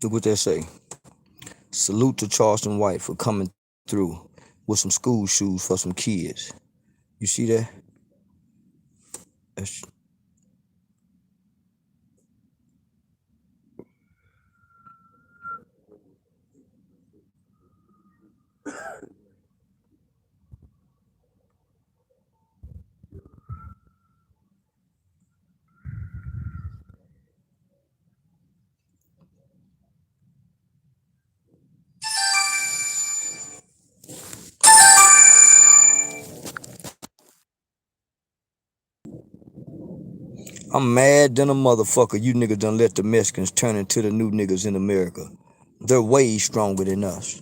Look what they say. Salute to Charleston White for coming through with some school shoes for some kids. You see that? That's, I'm mad than a motherfucker. You niggas done let the Mexicans turn into the new niggas in America. They're way stronger than us.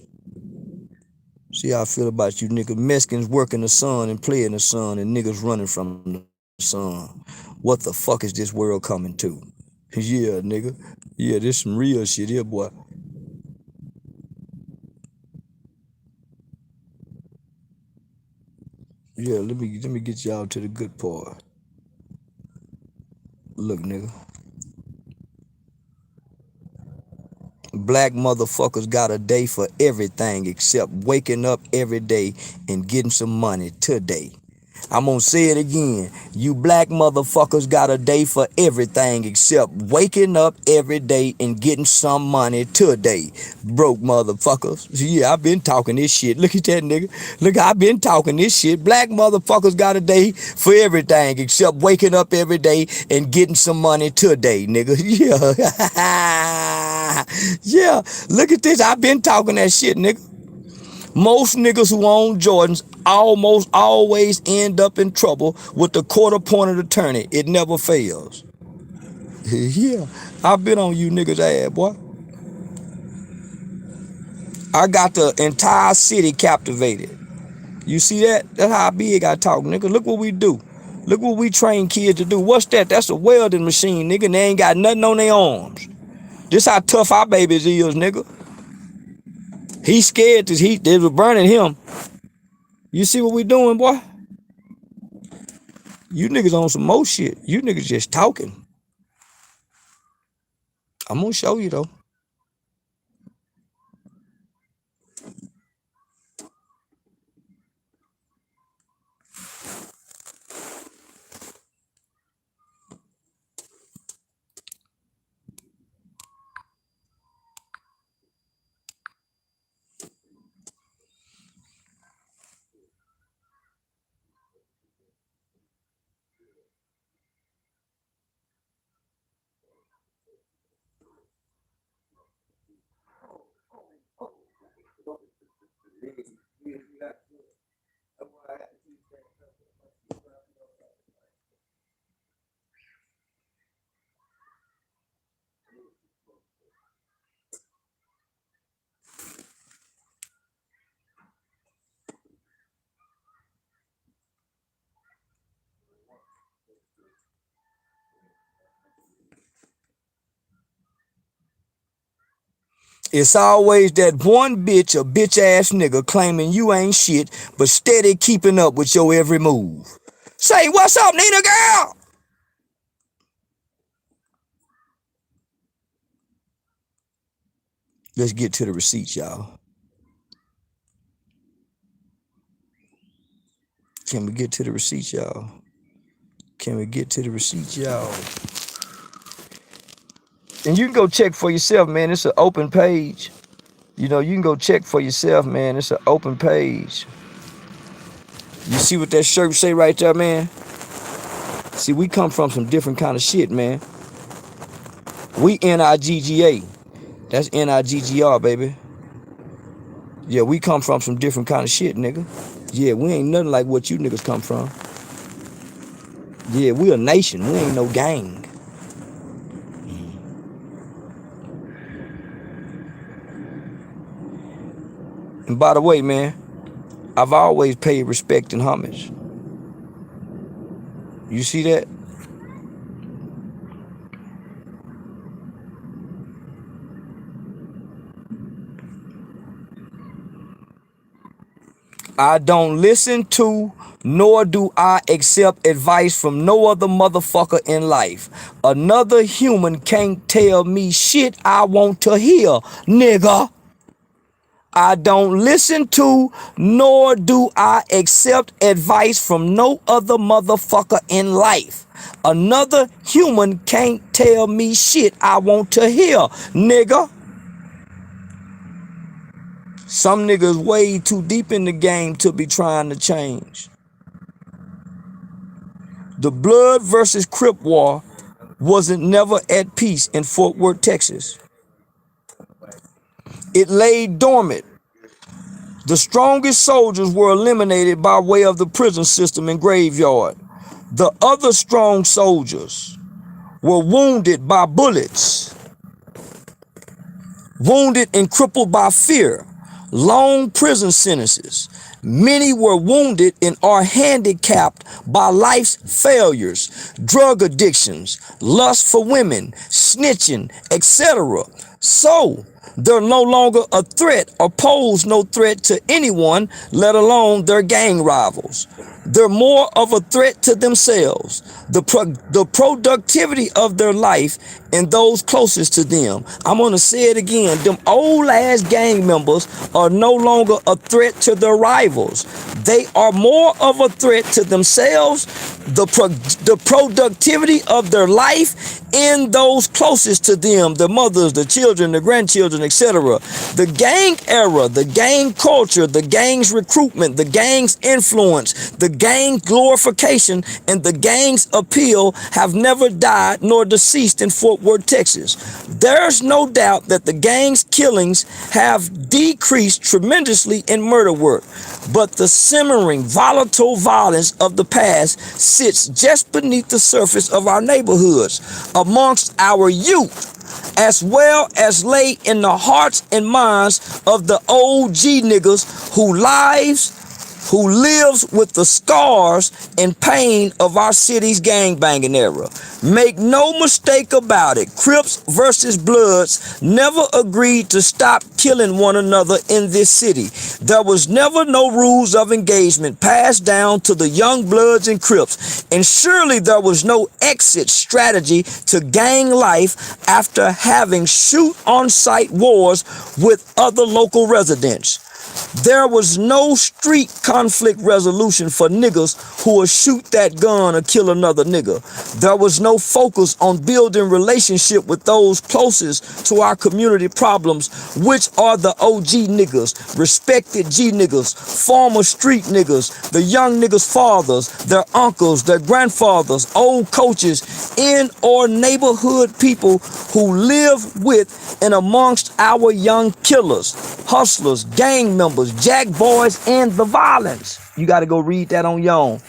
See how I feel about you niggas. Mexicans work in the sun and play in the sun, and niggas running from the sun. What the fuck is this world coming to? Yeah, nigga. Yeah, this some real shit here, boy. Yeah, let me get y'all to the good part. Look, nigga. Black motherfuckers got a day for everything except waking up every day and getting some money today. I'm gonna say it again. You black motherfuckers got a day for everything except waking up every day and getting some money today. Broke motherfuckers. Yeah, I've been talking this shit. Look at that nigga. Look, I've been talking this shit. Black motherfuckers got a day for everything except waking up every day and getting some money today, nigga. Yeah. Yeah. Look at this. I've been talking that shit, nigga. Most niggas who own Jordans almost always end up in trouble with the court-appointed attorney. It never fails. Yeah, I've been on you niggas' ass, boy. I got the entire city captivated. You see that? That's how big I talk, nigga. Look what we do. Look what we train kids to do. What's that? That's a welding machine, nigga. And they ain't got nothing on their arms. This how tough our babies is, nigga. He scared this heat. They was burning him. You see what we doing, boy? You niggas on some more shit. You niggas just talking. I'm gonna show you though. It's always that one bitch or bitch ass nigga claiming you ain't shit, but steady keeping up with your every move. Say, what's up, Nina girl? Let's get to the receipts, y'all. Can we get to the receipts, y'all? Can we get to the receipts, y'all? And you can go check for yourself, man. It's an open page. You know, you can go check for yourself, man. It's an open page. You see what that shirt say right there, man? See, we come from some different kind of shit, man. We N-I-G-G-A. That's N-I-G-G-R, baby. Yeah, we come from some different kind of shit, nigga. Yeah, we ain't nothing like what you niggas come from. Yeah, we a nation. We ain't no gang. And by the way, man, I've always paid respect and homage. You see that? I don't listen to nor do I accept advice from no other motherfucker in life. Another human can't tell me shit I want to hear, nigga. I don't listen to nor do I accept advice from no other motherfucker in life. Another human can't tell me shit I want to hear, nigga. Some niggas way too deep in the game to be trying to change. The Blood versus Crip War wasn't never at peace in Fort Worth, Texas. It lay dormant. The strongest soldiers were eliminated by way of the prison system and graveyard. The other strong soldiers were wounded by bullets, wounded and crippled by fear, long prison sentences. Many were wounded and are handicapped by life's failures, drug addictions, lust for women, snitching, etc. So, they're no longer a threat or pose no threat to anyone, let alone their gang rivals. They're more of a threat to themselves, the productivity of their life, and those closest to them. I'm going to say it again. Them old ass gang members are no longer a threat to their rivals. They are more of a threat to themselves, the productivity of their life, and those closest to them, the mothers, the children, the grandchildren, etc. The gang era, the gang culture, the gang's recruitment, the gang's influence, the gang glorification, and the gang's appeal have never died nor deceased in Fort Worth, Texas. There's no doubt that the gang's killings have decreased tremendously in murder work, but the simmering, volatile violence of the past sits just beneath the surface of our neighborhoods, amongst our youth, as well as lay in the hearts and minds of the OG niggas who lives with the scars and pain of our city's gangbanging era. Make no mistake about it, Crips versus Bloods never agreed to stop killing one another in this city. There was never no rules of engagement passed down to the young Bloods and Crips, and surely there was no exit strategy to gang life after having shoot-on-sight wars with other local residents. There was no street conflict resolution for niggas who would shoot that gun or kill another nigga. There was no focus on building relationship with those closest to our community problems, which are the OG niggas, respected G niggas, former street niggas, the young niggas' fathers, their uncles, their grandfathers, old coaches, in or neighborhood people who live with and amongst our young killers, hustlers, gang members, jack boys, and the violence. You got to go read that on your own.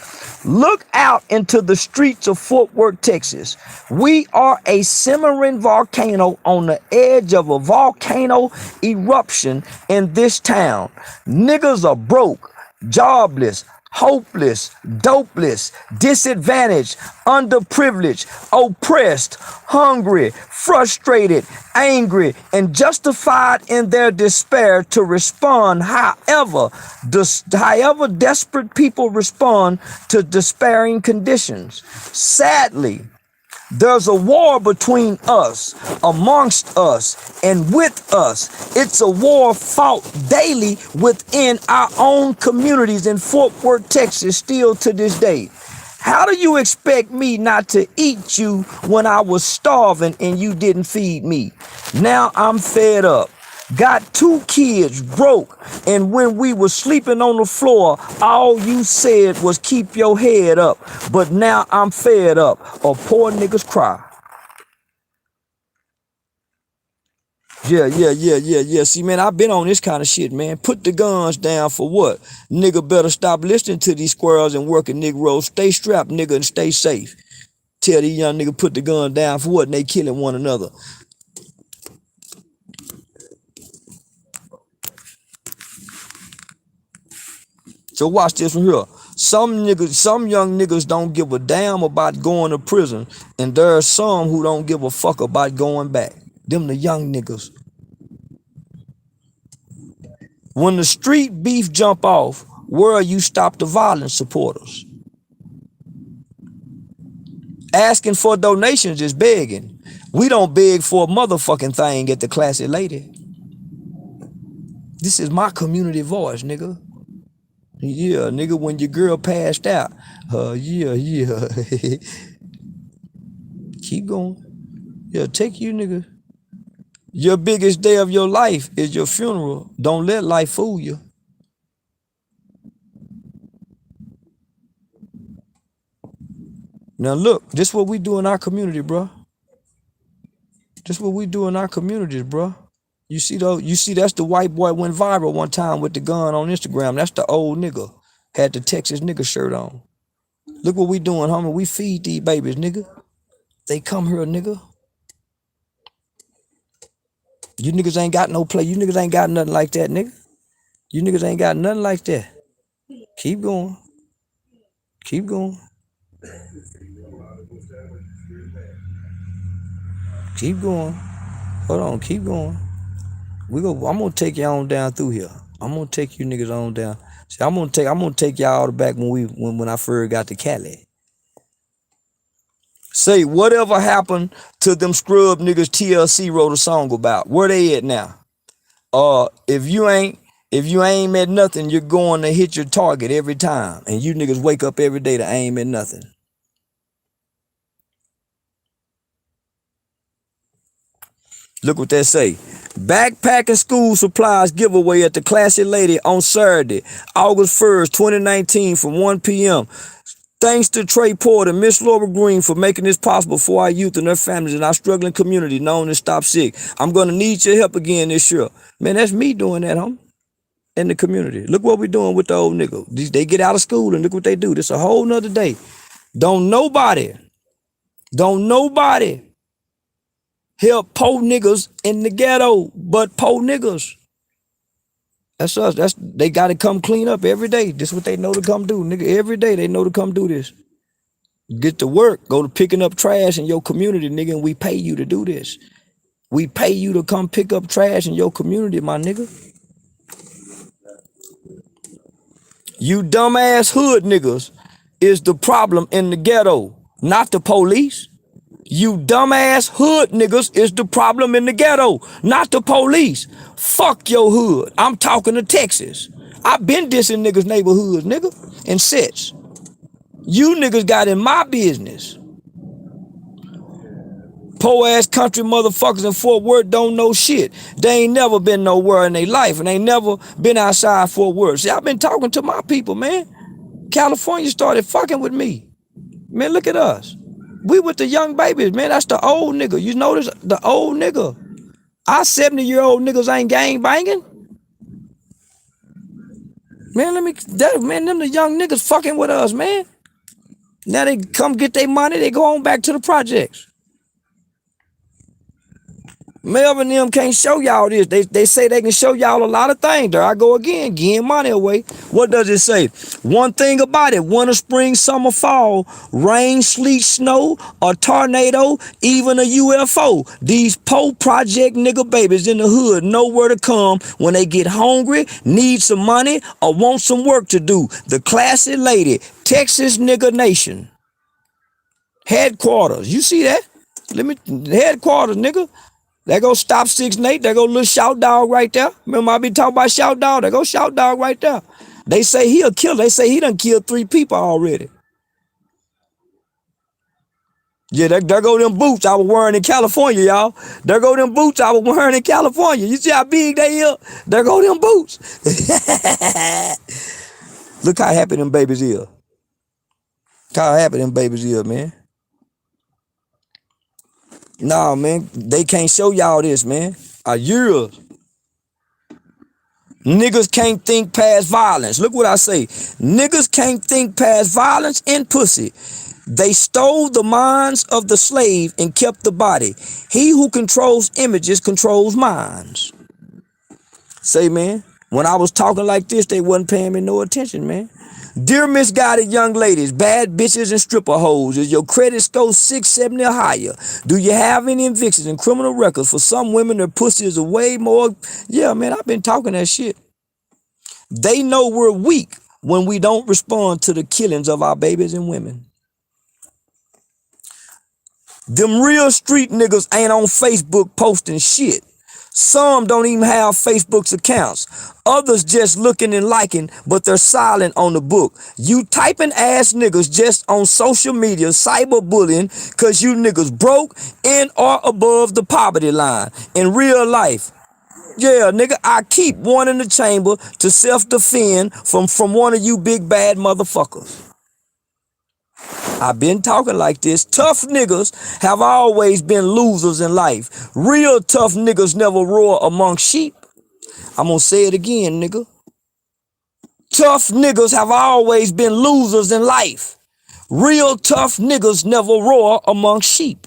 Look out into the streets of Fort Worth, Texas. We are a simmering volcano on the edge of a volcano eruption in this town. Niggas are broke, jobless, hopeless, dopeless, disadvantaged, underprivileged, oppressed, hungry, frustrated, angry, and justified in their despair to respond however desperate people respond to despairing conditions. Sadly, there's a war between us, amongst us, and with us. It's a war fought daily within our own communities in Fort Worth, Texas, still to this day. How do you expect me not to eat you when I was starving and you didn't feed me? Now I'm fed up. Got 2 kids, broke, and when we were sleeping on the floor, all you said was keep your head up. But now I'm fed up, or poor niggas cry. Yeah. See, man, I've been on this kind of shit, man. Put the guns down for what? Nigga better stop listening to these squirrels and working Negroes. Stay strapped, nigga, and stay safe. Tell these young niggas put the gun down for what? And they killing one another. So watch this from here. Some young niggas don't give a damn about going to prison, and there are some who don't give a fuck about going back. Them the young niggas. When the street beef jump off, Where you stop the violence supporters? Asking for donations is begging. We don't beg for a motherfucking thing at the Classy Lady. This is my community voice, nigga. Yeah, nigga, when your girl passed out. Yeah. Keep going. Yeah, take you, nigga. Your biggest day of your life is your funeral. Don't let life fool you. Now look, this is what we do in our community, bro. This is what we do in our communities, bro. You see though, that's the white boy went viral one time with the gun on Instagram. That's the old nigga. Had the Texas nigga shirt on. Look what we doing, homie. We feed these babies, nigga. They come here, nigga. You niggas ain't got no play. You niggas ain't got nothing like that, nigga. You niggas ain't got nothing like that. Keep going. Keep going. Keep going. Hold on, keep going. I'm gonna take y'all on down through here. I'm gonna take you niggas on down. See, I'm gonna take y'all back when I first got to Cali. Say whatever happened to them scrub niggas TLC wrote a song about. Where they at now? If you ain't at nothing, you're going to hit your target every time. And you niggas wake up every day to aim at nothing. Look what they say. Backpacking school supplies giveaway at the Classy Lady on Saturday, August 1st, 2019 from 1 p.m. Thanks to Trey Porter and Miss Laura Green for making this possible for our youth and their families in our struggling community known as Stop Sick. I'm going to need your help again this year. Man, that's me doing that, homie, in the community. Look what we're doing with the old nigga. They get out of school and look what they do. This a whole nother day. Don't nobody help poor niggas in the ghetto but poor niggas. That's us. They got to come clean up every day. This is what they know to come do, nigga. Every day they know to come do this. Get to work. Go to picking up trash in your community, nigga, and we pay you to do this. We pay you to come pick up trash in your community, my nigga. You dumbass hood niggas is the problem in the ghetto, not the police. You dumbass hood niggas is the problem in the ghetto, not the police. Fuck your hood. I'm talking to Texas. I been dissing niggas' neighborhoods, nigga, and sets. You niggas got in my business. Poor ass country motherfuckers in Fort Worth don't know shit. They ain't never been nowhere in their life, and they never been outside Fort Worth. See, I've been talking to my people, man. California started fucking with me. Man, look at us. We with the young babies, man. That's the old nigga. You notice the old nigga. Our 70-year-old niggas ain't gang banging. Man, them the young niggas fucking with us, man. Now they come get their money, they go on back to the projects. Melvin and them can't show y'all this. They say they can show y'all a lot of things. There I go again, getting money away. What does it say? One thing about it, winter, spring, summer, fall, rain, sleet, snow, a tornado, even a UFO. These poor project nigga babies in the hood know where to come when they get hungry, need some money, or want some work to do. The Classy Lady, Texas Nigga Nation. Headquarters. You see that? Headquarters, nigga. There go Stop 6 Nate. There go little Shout Dog right there. Remember I be talking about Shout Dog? There go Shout Dog right there. They say he a killer. They say he done killed 3 people already. Yeah, there go them boots I was wearing in California, y'all. There go them boots I was wearing in California. You see how big they is? There go them boots. Look how happy them babies is. Look how happy them babies is, man. Nah, man, they can't show y'all this, man. A year. Niggas can't think past violence. Look what I say. Niggas can't think past violence and pussy. They stole the minds of the slave and kept the body. He who controls images controls minds. Say, man, when I was talking like this, they wasn't paying me no attention, man. Dear misguided young ladies, bad bitches and stripper hoes, is your credit score 670 or higher? Do you have any evictions and criminal records? For some women, their pussy is a way more. Yeah, man, I've been talking that shit. They know we're weak when we don't respond to the killings of our babies and women. Them real street niggas ain't on Facebook posting shit. Some don't even have Facebook's accounts. Others just looking and liking, but they're silent on the book. You typing ass niggas just on social media, cyberbullying, cause you niggas broke in or above the poverty line. In real life, yeah, nigga, I keep one in the chamber to self-defend from one of you big bad motherfuckers. I've been talking like this. Tough niggas have always been losers in life. Real tough niggas never roar among sheep. I'm gonna say it again, nigga. Tough niggas have always been losers in life. Real tough niggas never roar among sheep.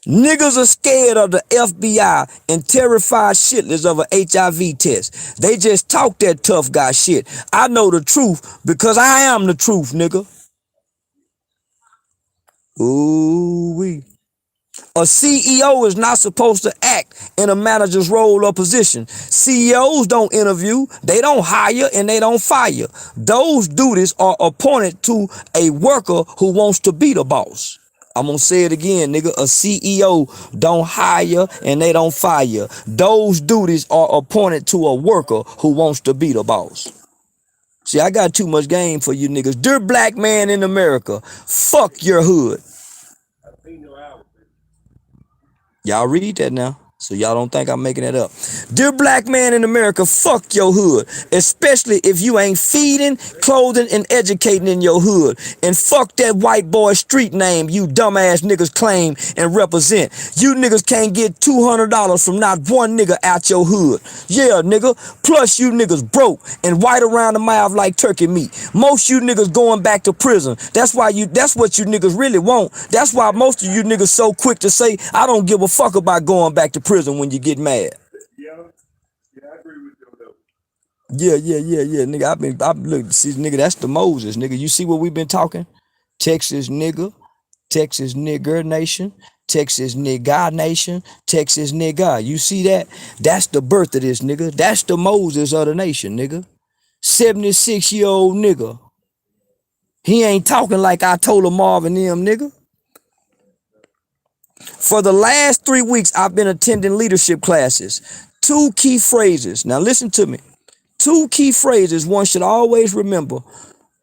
Niggas are scared of the FBI and terrified shitless of an HIV test. They just talk that tough guy shit. I know the truth because I am the truth, nigga. Ooh-wee. A CEO is not supposed to act in a manager's role or position. CEOs don't interview, they don't hire, and they don't fire. Those duties are appointed to a worker who wants to be the boss. I'm gonna say it again, nigga. A CEO don't hire and they don't fire. Those duties are appointed to a worker who wants to be the boss. See, I got too much game for you niggas. Dear black man in America, fuck your hood. Y'all read that now, so y'all don't think I'm making it up. Dear black man in America, fuck your hood, especially if you ain't feeding, clothing, and educating in your hood. And fuck that white boy street name you dumbass niggas claim and represent. You niggas can't get $200 from not one nigga out your hood. Yeah, nigga. Plus you niggas broke and white around the mouth like turkey meat. Most you niggas going back to prison. That's what you niggas really want. That's why most of you niggas so quick to say, I don't give a fuck about going back to prison when you get mad. I agree with you. Yeah, nigga. Look, see, nigga, that's the Moses, nigga. You see what we've been talking? Texas nigga, Texas nigger nation, Texas nigga nation, Texas nigga. You see that? That's the birth of this nigga. That's the Moses of the nation, nigga. 76-year-old nigga. He ain't talking like I told him Marvin them, nigga. For the last 3 weeks, I've been attending leadership classes. 2 key phrases. Now listen to me. 2 key phrases one should always remember.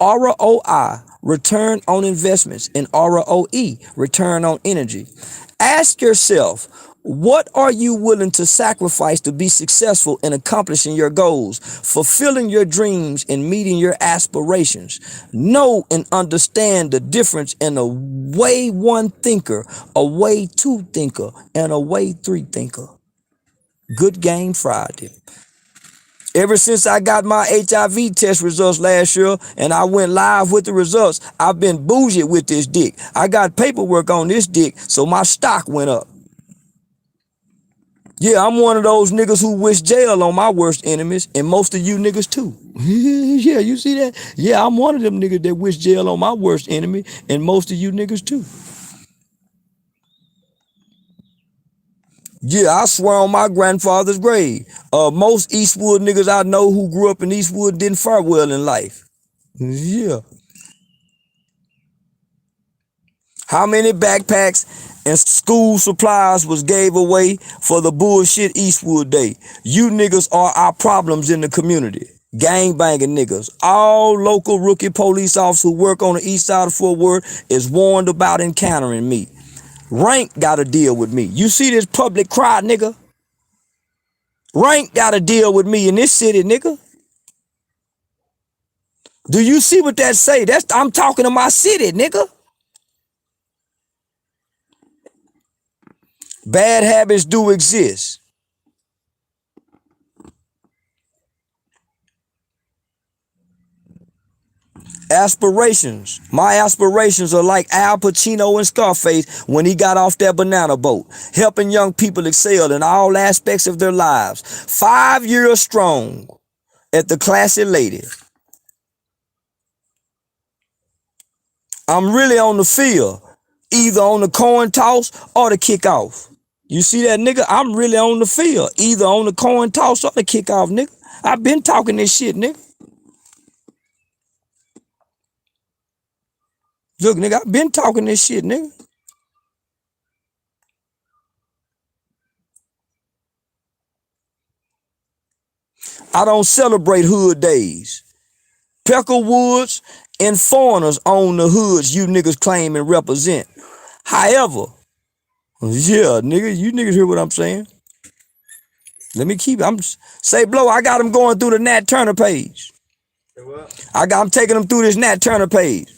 ROI, return on investments, and ROE, return on energy. Ask yourself, what are you willing to sacrifice to be successful in accomplishing your goals, fulfilling your dreams, and meeting your aspirations? Know and understand the difference in a way 1 thinker, a way 2 thinker, and a way 3 thinker. Good game Friday. Ever since I got my HIV test results last year and I went live with the results, I've been bougie with this dick. I got paperwork on this dick, so my stock went up. Yeah, I'm one of those niggas who wish jail on my worst enemies, and most of you niggas too. Yeah, you see that? Yeah, I'm one of them niggas that wish jail on my worst enemy, and most of you niggas too. Yeah, I swear on my grandfather's grave. Most Eastwood niggas I know who grew up in Eastwood didn't fare well in life. Yeah. How many backpacks and school supplies was gave away for the bullshit Eastwood Day? You niggas are our problems in the community. Gang banging niggas. All local rookie police officers who work on the east side of Fort Worth is warned about encountering me. Rank gotta deal with me. You see this public cry, nigga? Rank gotta deal with me in this city, nigga. Do you see what that say? I'm talking to my city, nigga. Bad habits do exist. Aspirations. My aspirations are like Al Pacino and Scarface when he got off that banana boat, helping young people excel in all aspects of their lives. 5 years strong at the Classy Lady. I'm really on the field, either on the coin toss or the kickoff. You see that, nigga? I'm really on the field, either on the coin toss or the kickoff, nigga. I've been talking this shit, nigga. Look, nigga, I been talking this shit, nigga. I don't celebrate hood days. Pecker Woods and foreigners own the hoods you niggas claim and represent. However, yeah, nigga, you niggas hear what I'm saying? Let me keep. Say blow. I got them going through the Nat Turner page. I'm taking them through this Nat Turner page.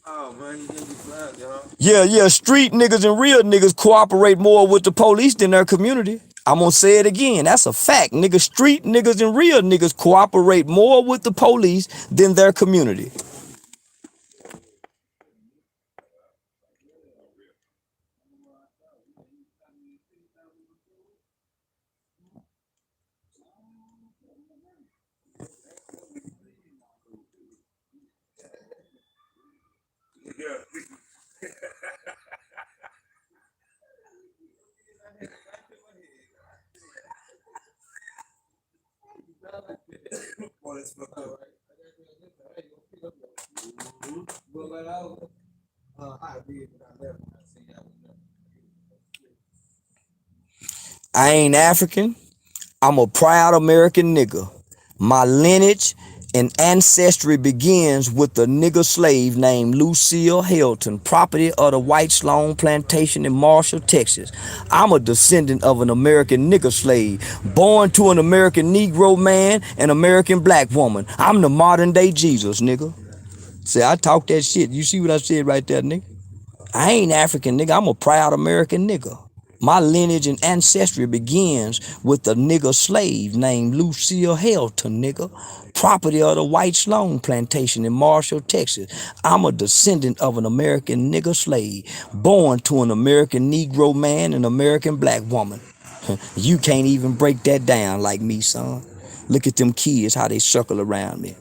Oh man, you niggas flag, y'all. Yeah. Street niggas and real niggas cooperate more with the police than their community. I'm gonna say it again. That's a fact, nigga. Street niggas and real niggas cooperate more with the police than their community. I ain't African. I'm a proud American nigga. My lineage and ancestry begins with a nigga slave named Lucille Helton, property of the White Sloan Plantation in Marshall, Texas. I'm a descendant of an American nigga slave, born to an American Negro man and American black woman. I'm the modern day Jesus, nigga. See, I talk that shit. You see what I said right there, nigga? I ain't African, nigga. I'm a proud American nigga. My lineage and ancestry begins with a nigga slave named Lucille Helton, nigga. Property of the White Sloan Plantation in Marshall, Texas. I'm a descendant of an American nigga slave, born to an American Negro man and American black woman. You can't even break that down like me, son. Look at them kids, how they circle around me.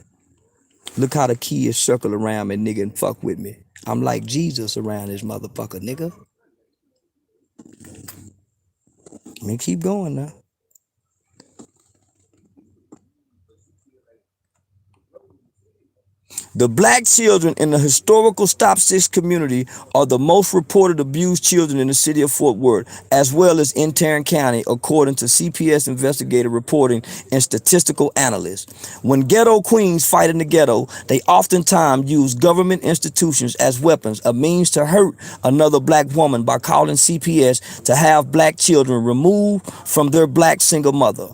Look how the kids circle around me, nigga, and fuck with me. I'm like Jesus around this motherfucker, nigga. Let me keep going now. The black children in the historical Stop Six community are the most reported abused children in the city of Fort Worth, as well as in Tarrant County, according to CPS investigative reporting and statistical analysts. When ghetto queens fight in the ghetto, they oftentimes use government institutions as weapons, a means to hurt another black woman by calling CPS to have black children removed from their black single mother.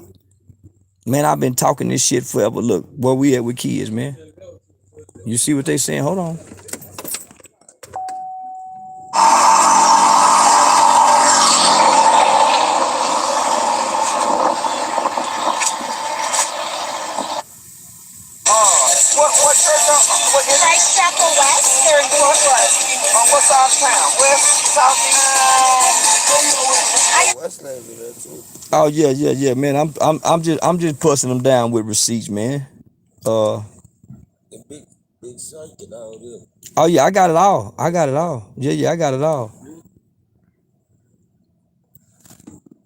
Man, I've been talking this shit forever. Look, where we at with kids, man. You see what they saying? Hold on. What church? What is Christ Chapel West? They're in Fort Worth. On what side of town? West, south, east? Oh yeah, man. I'm just pussing them down with receipts, man. Uh. Oh yeah, I got it all. I got it all. Yeah, I got it all.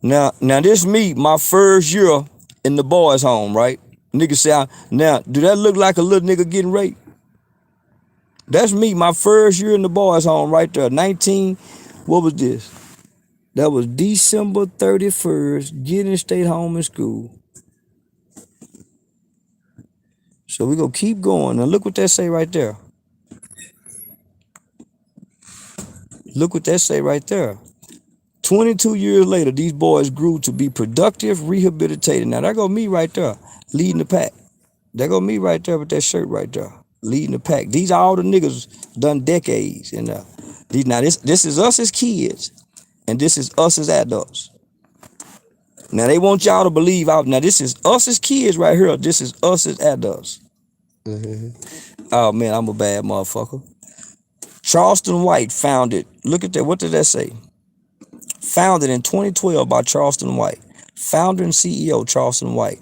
Now this me, my first year in the boys' home, right? Nigga say, now, do that look like a little nigga getting raped? That's me, my first year in the boys' home, right there. What was this? That was December 31st, getting stayed home in school. So we gonna keep going. Now look what that say right there. Look what that say right there. 22 years later, these boys grew to be productive, rehabilitated. Now, there go me right there, leading the pack. There go me right there with that shirt right there, leading the pack. These are all the niggas done decades. And this is us as kids, and this is us as adults. Now, they want y'all to believe out. Now, this is us as kids right here. This is us as adults. Oh, man, I'm a bad motherfucker. Charleston White founded. Look at that. What did that say? Founded in 2012 by Charleston White. Founder and CEO Charleston White.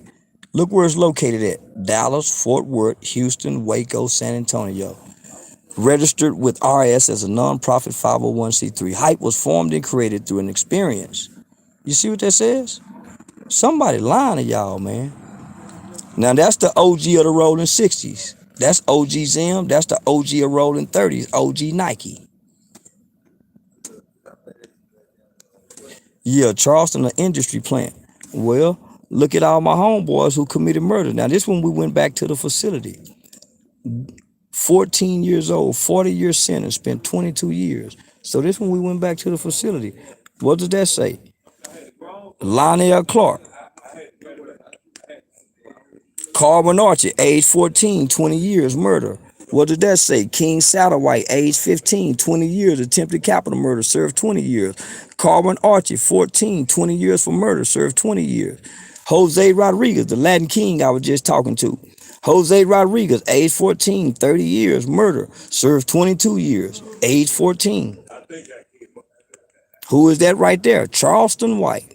Look where it's located at. Dallas, Fort Worth, Houston, Waco, San Antonio. Registered with RS as a nonprofit 501c3. Hype was formed and created through an experience. You see what that says? Somebody lying to y'all, man. Now that's the OG of the rolling 60s. That's OG Zim. That's the OG of Rolling 30s, OG Nike. Yeah, Charleston, an industry plant. Well, look at all my homeboys who committed murder. Now, this one we went back to the facility. 14 years old, 40-year sentence, spent 22 years. So this one we went back to the facility. What does that say? Lionel Clark, Carmen Archie, age 14, 20 years, murder. What did that say? King Satterwhite, age 15, 20 years, attempted capital murder, served 20 years. Carmen Archie, 14, 20 years for murder, served 20 years. Jose Rodriguez, the Latin king I was just talking to. Jose Rodriguez, age 14, 30 years, murder, served 22 years, age 14. Who is that right there? Charleston White.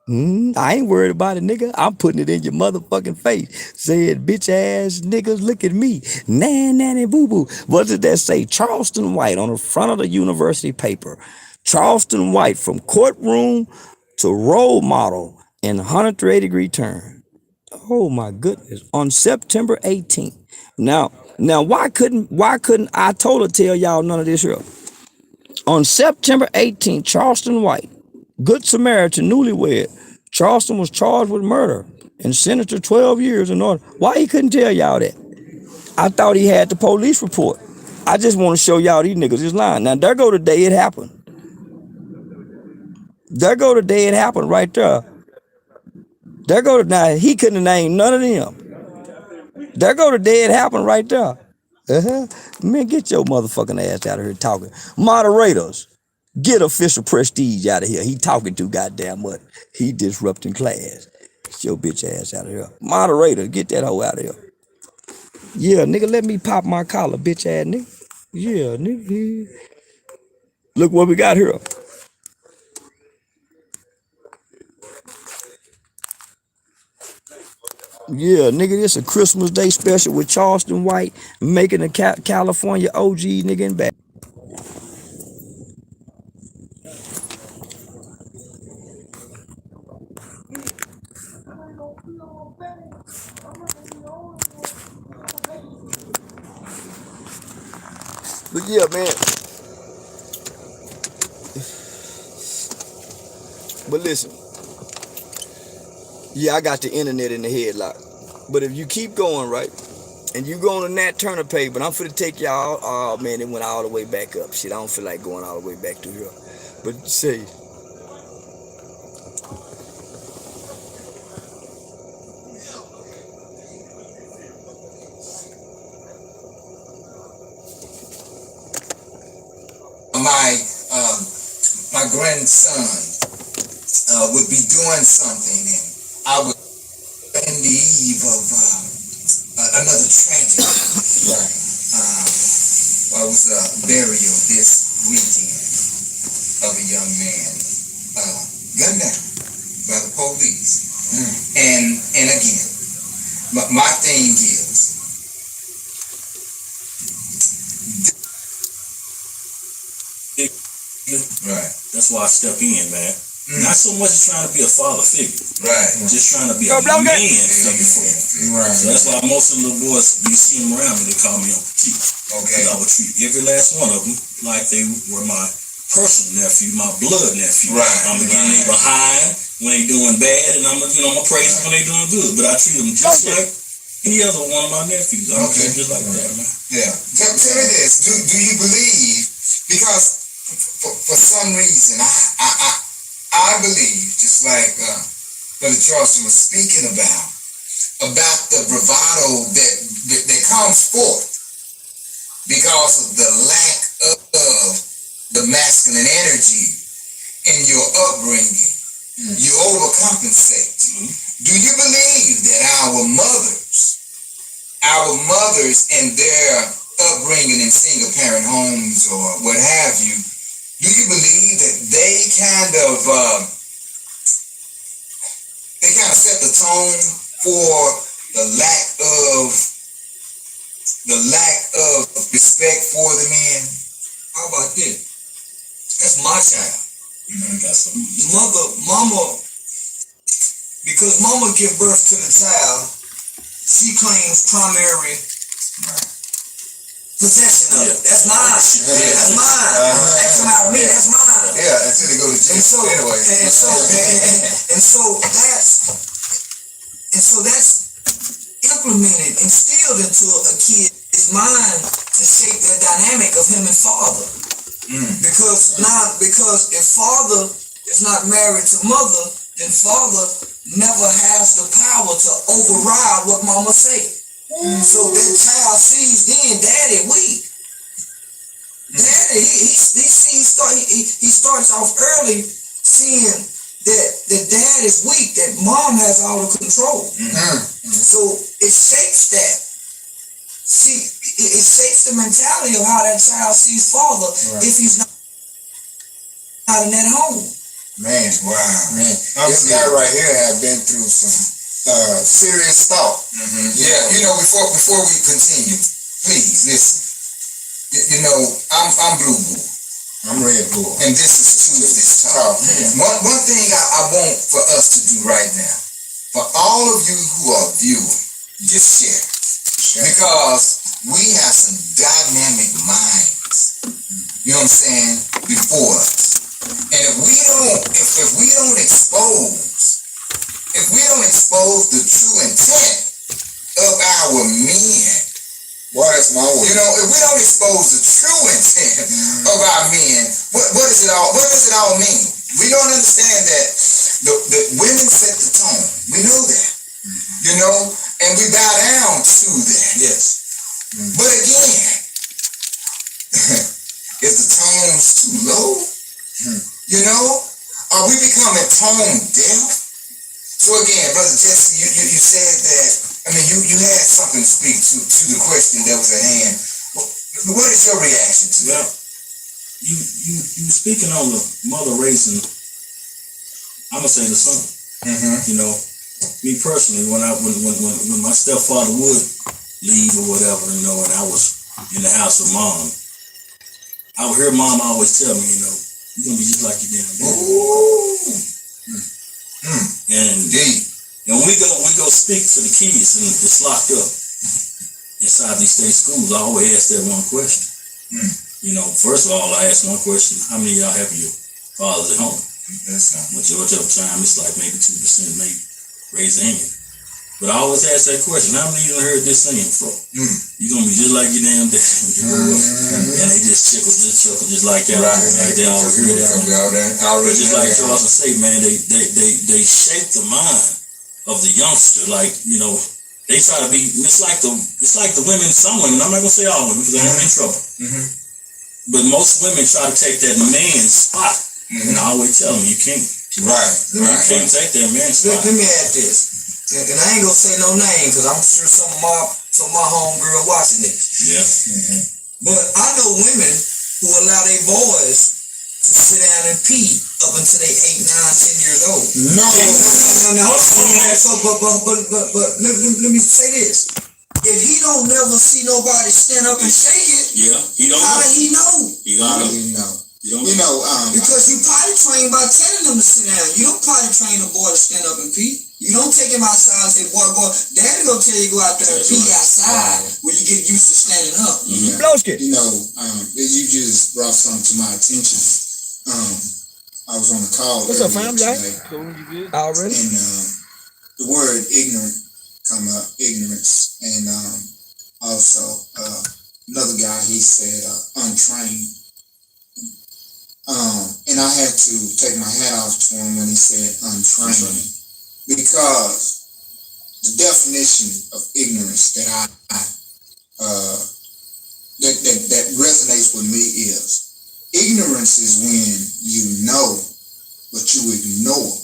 I ain't worried about it, nigga. I'm putting it in your motherfucking face. Said, bitch ass niggas, look at me. Nan, nanny, boo boo. What did that say? Charleston White on the front of the university paper. Charleston White from courtroom to role model in 180-degree turn. Oh my goodness. On September 18th. Now, why couldn't I told her tell y'all none of this here? On September 18th, Charleston White, Good Samaritan, newlywed. Charleston was charged with murder and sentenced to 12 years in order. Why he couldn't tell y'all that? I thought he had the police report. I just want to show y'all these niggas is lying. Now, there go the day it happened. There go the day it happened right there. There go the, now, he couldn't have named none of them. There go the day it happened right there. Man, get your motherfucking ass out of here talking. Moderators, get official prestige out of here. He talking too goddamn much. He disrupting class. Get your bitch ass out of here. Moderator, get that hoe out of here. Yeah, nigga, let me pop my collar, bitch ass nigga. Yeah, nigga. Look what we got here. Yeah, nigga, this a Christmas Day special with Charleston White making a California OG nigga in back. But yeah, man. But listen. Yeah, I got the internet in the headlock. But if you keep going, right, and you go on the Nat Turner page, but I'm finna take y'all, oh man, it went all the way back up. Shit, I don't feel like going all the way back to here. But say, my grandson would be doing something, and I was in the eve of another tragedy. Right. I was burial this weekend of a young man gunned down by the police. And again, my thing is, right. That's why I step in, man. Not so much trying to be a father figure. Right. Just trying to be a man figure for him. Right. So that's why most of the little boys, you see them around me, they call me Uncle T. Okay. I would treat every last one of them like they were my personal nephew, my blood nephew. Right. I'm gonna get them behind when they doing bad, and I'm gonna praise them when they doing good. But I treat them just like any other one of my nephews. I'm treat just like that, man. Yeah. Tell me this. Do you believe, because for some reason I believe, just like Brother Charleston was speaking about the bravado that comes forth because of the lack of the masculine energy in your upbringing. You overcompensate. Do you believe that our mothers and their upbringing in single parent homes or what have you, do you believe that they kind of set the tone for the lack of respect for the men? How about this? That's my child. Mama, because mama give birth to the child, she claims primary possession of it. That's mine. That's mine. That come out of me. That's mine. Yeah, until they go to jail. Anyway. And so that's implemented, instilled into a kid's mind to shape the dynamic of him and father. Because if father is not married to mother, then father never has the power to override what mama say. So that child sees then daddy weak. Daddy, he starts off early seeing that dad is weak, that mom has all the control. So it shapes that. See, it shapes the mentality of how that child sees father if he's not in that home. Man, wow. Man, this guy right here have been through some serious thought. Yeah, before we continue, please listen. I'm Blue Bull. I'm Red Bull. And this is Tuesday's Talk. One thing I want for us to do right now, for all of you who are viewing, just share. Because we have some dynamic minds. You know what I'm saying? Before us. And if we don't expose the true intent of our men, boy, that's my word. if we don't expose the true intent of our men, what does it all mean? We don't understand that the women set the tone. We know that. And we bow down to that. Yes. But again, is the tones too low? Are we becoming tone deaf? So again, Brother Jesse, you said that, you had something to speak to the question that was at hand. What is your reaction to that? You speaking on the mother raising, I'm gonna say the son. Me personally, when my stepfather would leave or whatever, and I was in the house with mom, I would hear mom always tell me, you're gonna be just like your damn daddy. And when we go speak to the kids and it's locked up inside these state schools, I always ask that one question. First of all, I ask one question: how many of y'all have your fathers at home? Majority of the time, it's like maybe 2%, maybe raise hand. But I always ask that question: how many of you heard this saying before? You're gonna be just like your damn daddy. And they just chuckle just like that. Right. They always hear that. But just like Charles say, man, they shape the mind of the youngster. Like, they try to be. It's like the women. Some women. I'm not gonna say all women because I don't in trouble. But most women try to take that man's spot, and I always tell them you can't. Right. You can't take that man's spot. Let me add this. And I ain't gonna say no name because I'm sure some of my homegirl watching this. Yeah. But I know women who allow their boys to sit down and pee up until they 8, 9, 10 years old. No. But let me say this. If he don't never see nobody stand up and shake it, how did he know? He don't know. Because you potty train by telling them to sit down. You don't potty train a boy to stand up and pee. You don't take him outside and say, boy, daddy gonna tell you go out there and pee outside when you get used to standing up. You just brought something to my attention. I was on the call. What's up, fam? Already? And the word ignorant come up, ignorance, and also another guy, he said untrained. And I had to take my hat off to him when he said untrained, because the definition of ignorance that that resonates with me is ignorance is when you know but you ignore.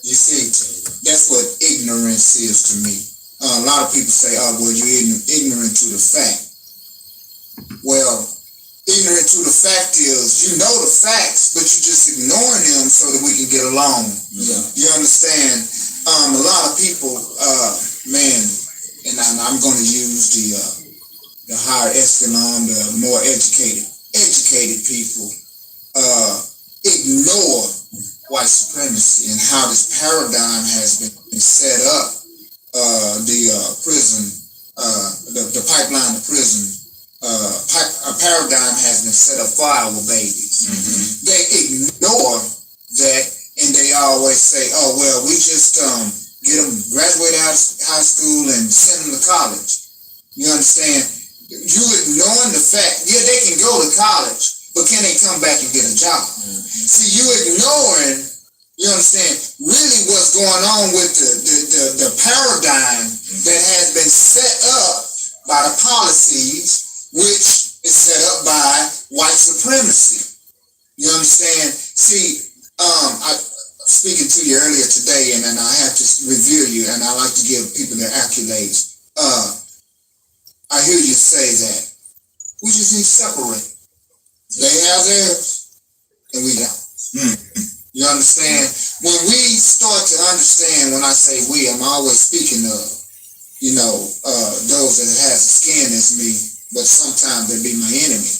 You see, that's what ignorance is to me. A lot of people say, oh, well, you're ignorant to the fact. Well, ignorant to the fact is you know the facts, but you're just ignoring them so that we can get along. You understand? A lot of people, and I'm going to use the higher echelon, the more educated people, ignore white supremacy and how this paradigm has been set up. The pipeline to prison, a paradigm has been set up for our babies. They ignore that, and they always say, "Oh well, we just get them graduate out of high school and send them to college." You understand? You ignoring the fact, yeah, they can go to college, but can they come back and get a job? See, you ignoring, you understand, really what's going on with the paradigm that has been set up by the policies, which is set up by white supremacy. You understand? See, I speaking to you earlier today, and then I have to review you, and I like to give people their accolades. I hear you say that we just need to separate. They have theirs, and we don't. You understand? When we start to understand, when I say we, I'm always speaking of, those that has the skin as me, but sometimes they be my enemy.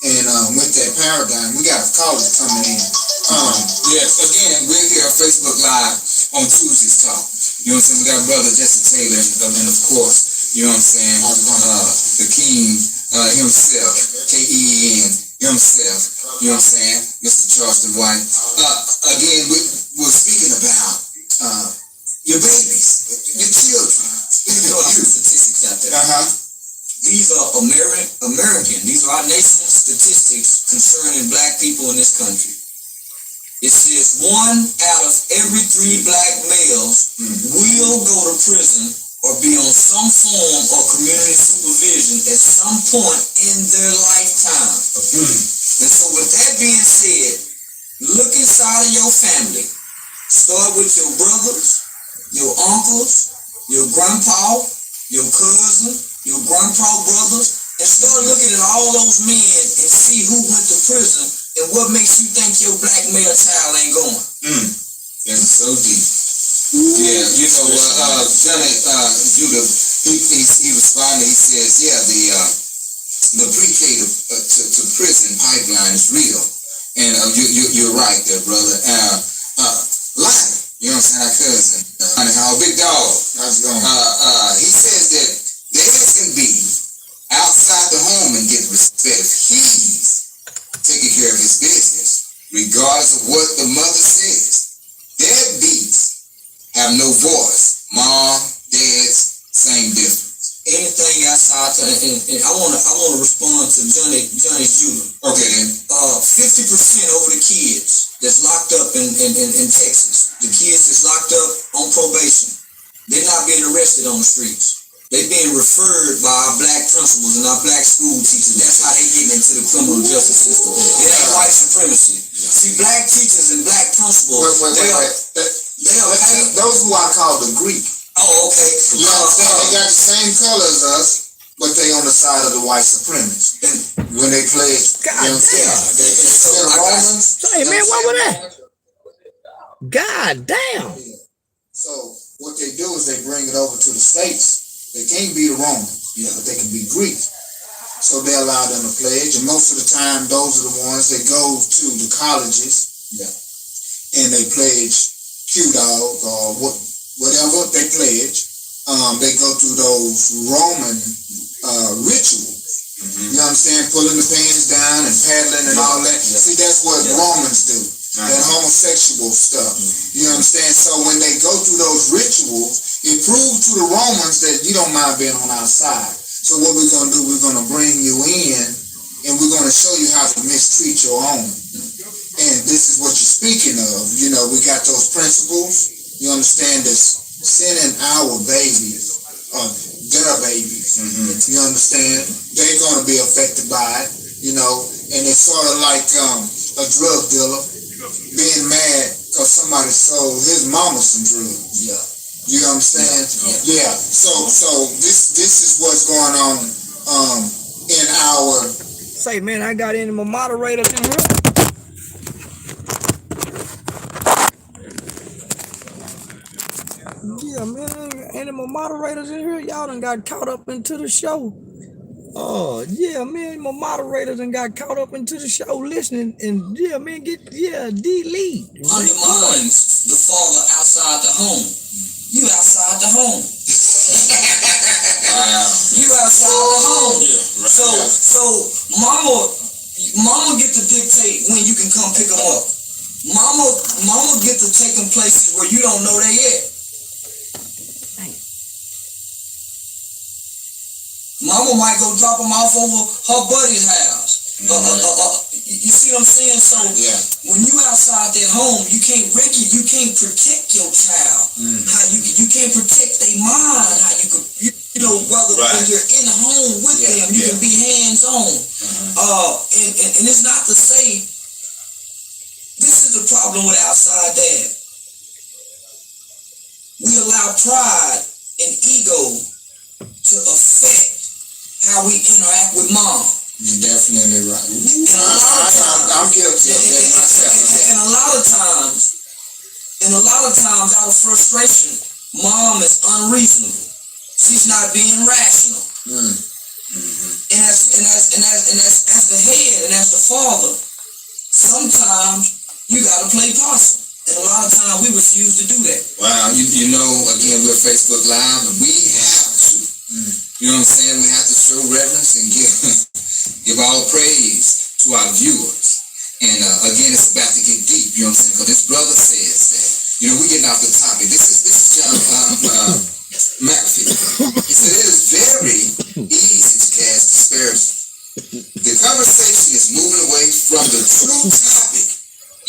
And with that paradigm, we got a caller coming in. Yes, again, we're here on Facebook Live on Tuesday's Talk. You know what I'm saying? We got Brother Jesse Taylor, and of course, you know what I'm saying, the King himself, K-E-N himself, you know what I'm saying, Mr. Charleston White. Again, we're speaking about your babies, your children. You know, a few statistics out there. These are American. These are our nation's statistics concerning black people in this country. It says 1 out of every 3 black males will go to prison or be on some form of community supervision at some point in their lifetime. And so with that being said, look inside of your family. Start with your brothers, your uncles, your grandpa, your cousin, your grandpa brothers, and start looking at all those men and see who went to prison and what makes you think your black male child ain't going. That's so deep. Yeah, Johnny Judah, he responded. He says, yeah, the pre-K to prison pipeline is real, and you're right there, brother. Lonnie, you know what I'm saying, our cousin, our big dog. How's it going? He says that dad can be outside the home and get respect if he's taking care of his business, regardless of what the mother says. Deadbeats have no voice. Mom, dad's, same difference. Anything outside, and I wanna respond to Johnny's Judah. Okay then. 50% over the kids that's locked up in Texas. The kids that's locked up on probation. They're not being arrested on the streets. They being referred by our black principals and our black school teachers. That's how they get into the criminal justice system. It ain't white supremacy. See, black teachers and black principals, they are those who I call the Greek. Oh, okay. You understand? They got the same color as us, but they on the side of the white supremacists. When they play, God you damn. know, Romans. Hey man, what was that? God damn. So what they do is they bring it over to the States. They can't be the Romans, but they can be Greek. So they allow them to pledge, and most of the time, those are the ones that go to the colleges, and they pledge Q-Dog or whatever they pledge. They go through those Roman rituals. You understand? Pulling the pants down and paddling and all that. See, that's what Romans do. That homosexual stuff. You understand? So when they go through those rituals, it proves to the Romans that you don't mind being on our side. So what we're going to do, we're going to bring you in, and we're going to show you how to mistreat your own. And this is what you're speaking of. You know, we got those principles. You understand, that's sending our babies, their babies. You understand? They're going to be affected by it, and it's sort of like a drug dealer being mad because somebody sold his mama some drugs. You understand? Yeah. So this is what's going on in our. Say man, I got any more moderators in here? Yeah, man, any more moderators in here? Y'all done got caught up into the show. Oh, yeah, man, my moderators and got caught up into the show listening, and yeah, man, delete. Undermines the father outside the home. You outside the home. You can come pick them up. Mama get to take them places where you don't know they at. Mama might go drop them off over her buddy's house. You see what I'm saying? So when you outside that home, you can't protect your child. How you can't protect their mind. How you can when you're in the home with them, you can be hands on. And it's not to say this is the problem with outside dad. We allow pride and ego to affect how we interact with mom. You're definitely right. And a lot of times, I'm guilty of that myself. And a lot of times, out of frustration, mom is unreasonable. She's not being rational. And as the head and as the father, sometimes you gotta play possum. And a lot of times we refuse to do that. Wow, you know, again, we're Facebook Live, and we have to. You know what I'm saying? We have to show reverence and give all praise to our viewers. And again, it's about to get deep. You know what I'm saying? Because this brother says that, you know, we're getting off the topic. This is John McAfee. He said it is very easy to cast dispersion. The conversation is moving away from the true topic.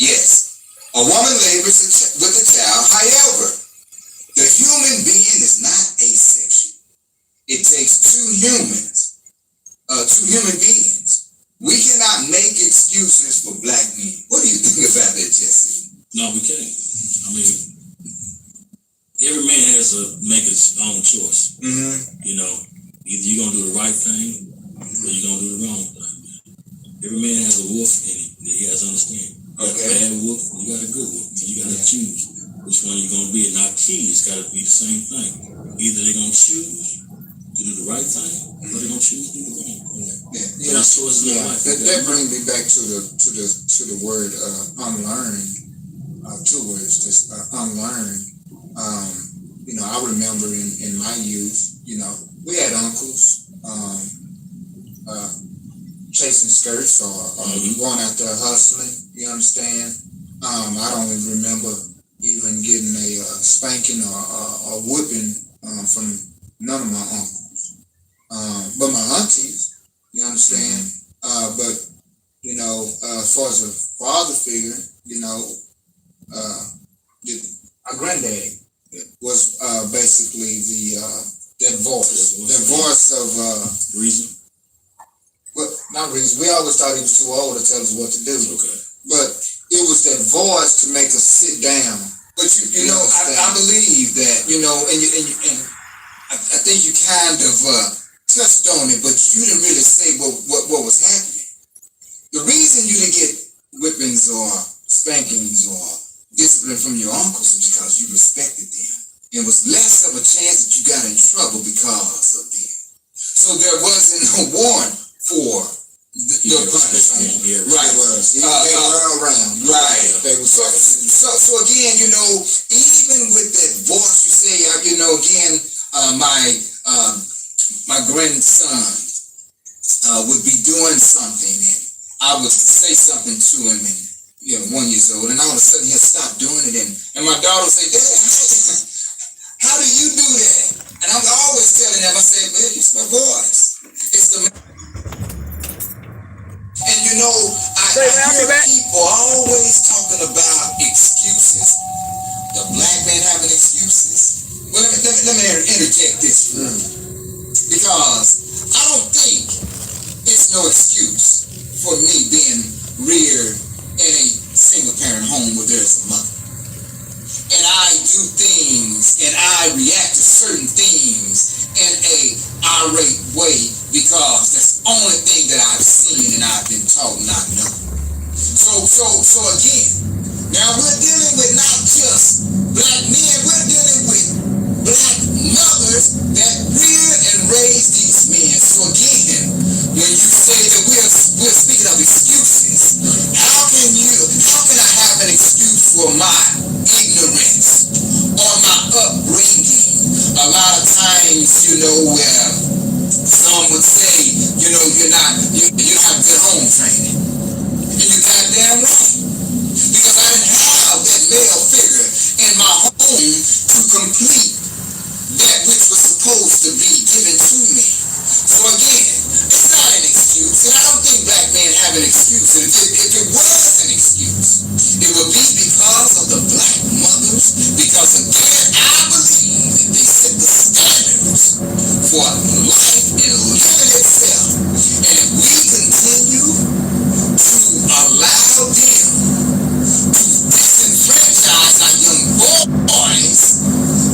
Yes, a woman labors with a child. However, the human being is not asexual. It takes two human beings. We cannot make excuses for black men. What do you think about that, Jesse? No, we can't. I mean, every man has to make his own choice. You know, either you're gonna do the right thing or you're gonna do the wrong thing. Every man has a wolf in him that he has to understand. You got a bad wolf, you got a good wolf. And you gotta choose which one you're gonna be. And our kids gotta be the same thing. Either they're gonna choose to do the right thing, or they're gonna choose to do the wrong thing. That's choices in life. That brings me back to the word unlearn. Two words, just unlearn. You know, I remember in my youth, you know, we had uncles chasing skirts or going out there hustling. You understand? I don't even remember even getting a spanking or whipping from none of my uncles. But my aunties, you understand? But, you know, as far as a father figure, you know, my granddaddy was basically that voice of reason. Well, not reason. We always thought he was too old to tell us what to do. Okay. But it was that voice to make us sit down. But you know, I believe that, you know, and I think you kind of touched on it, but you didn't really say what was happening. The reason you didn't get whippings or spankings or discipline from your uncles is because you respected them. It was less of a chance that you got in trouble because of them. So there wasn't no warrant for the punishment. Right. They were around. Right. They were so again, you know, even with that voice you say, you know, again, my grandson would be doing something and I would say something to him and, you know, 1 year old, and all of a sudden he'll stop doing it and my daughter would say, Dad, how do you do that? And I'm always telling them, I say, well, it's my voice. It's the and you know, I hear people always talking about excuses. The black man having excuses. Well, let me interject this because I don't think it's no excuse for me being reared in a single parent home where there's a mother. And I do things and I react to certain things in a irate way because that's the only thing that I've seen and I've been taught and I know. So again, now we're dealing with not just black men, we're dealing with black mothers that rear and raise these men. So again, when you say that we're speaking of excuses, how can I have an excuse for my ignorance or my upbringing? A lot of times, you know, where some would say, you know, you have good home training. And you goddamn right. for life and living itself. And if we continue to allow them to disenfranchise our young boys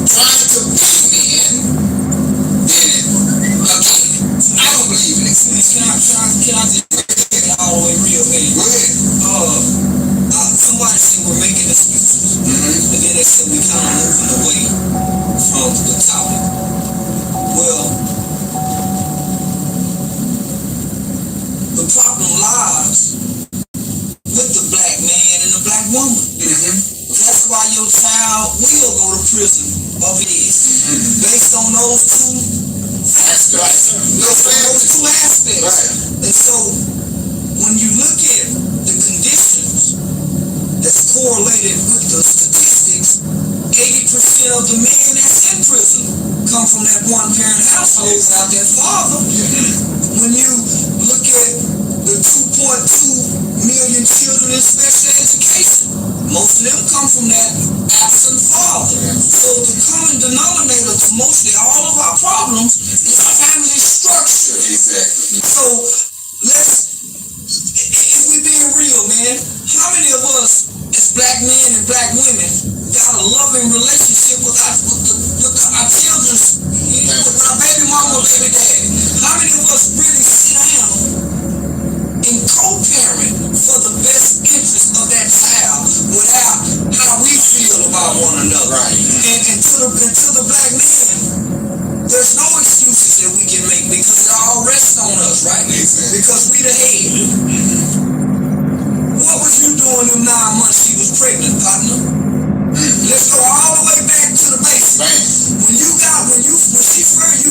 trying to be men, then again, I don't believe in this. Can I just get it all the way real, man? Go ahead. Somebody said we're making excuses, and then they said we kind of moving away from the topic. Well, the problem lies with the black man and the black woman. That's why your child will go to prison or based on those two aspects. Those two aspects. And so when you look at the conditions that's correlated with the statistics, 80% of the men that's in prison come from that one-parent household without their father. When you look at the 2.2 million children in special education, most of them come from that absent father. So the common denominator to mostly all of our problems is family structure. Exactly. So if we being real, man, how many of us as black men and black women got a loving relationship with our children, with our baby mama, baby daddy? How many of us really sit down and co-parent for the best interest of that child without how we feel about one another? Right. And to the black man, there's no excuses that we can make because it all rests on us, right? Exactly. Because we the head. What was you doing them 9 months she was pregnant, partner? Let's go all the way back to the basics. When you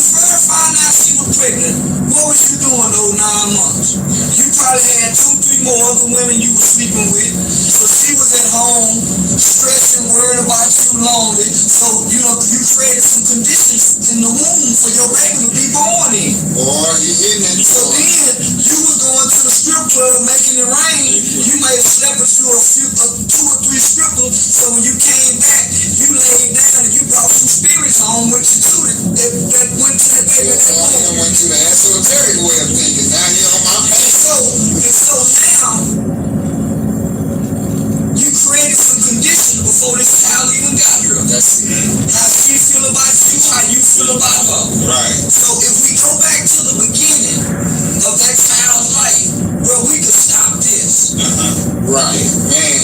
first found out she was pregnant, what was you doing those 9 months? You probably had 2, 3 more other women you were sleeping with. So she was at home, stressed and worried about you, lonely. So, you created some conditions in the womb for your baby to be born in. Boy, you hitting it. So then, you was going to the strip club making it rain. You may have slept with 2 or 3 strippers. So when you came back, you laid down and you brought some spirits home with you too that went to that baby. I went to the esoteric way of thinking. Now you're on my back. And so now, you created some conditions before this child even got here. That's it. How she feel about you, how you feel about her. Right. So if we go back to the beginning of that child's life, well, we could stop this. Right, man.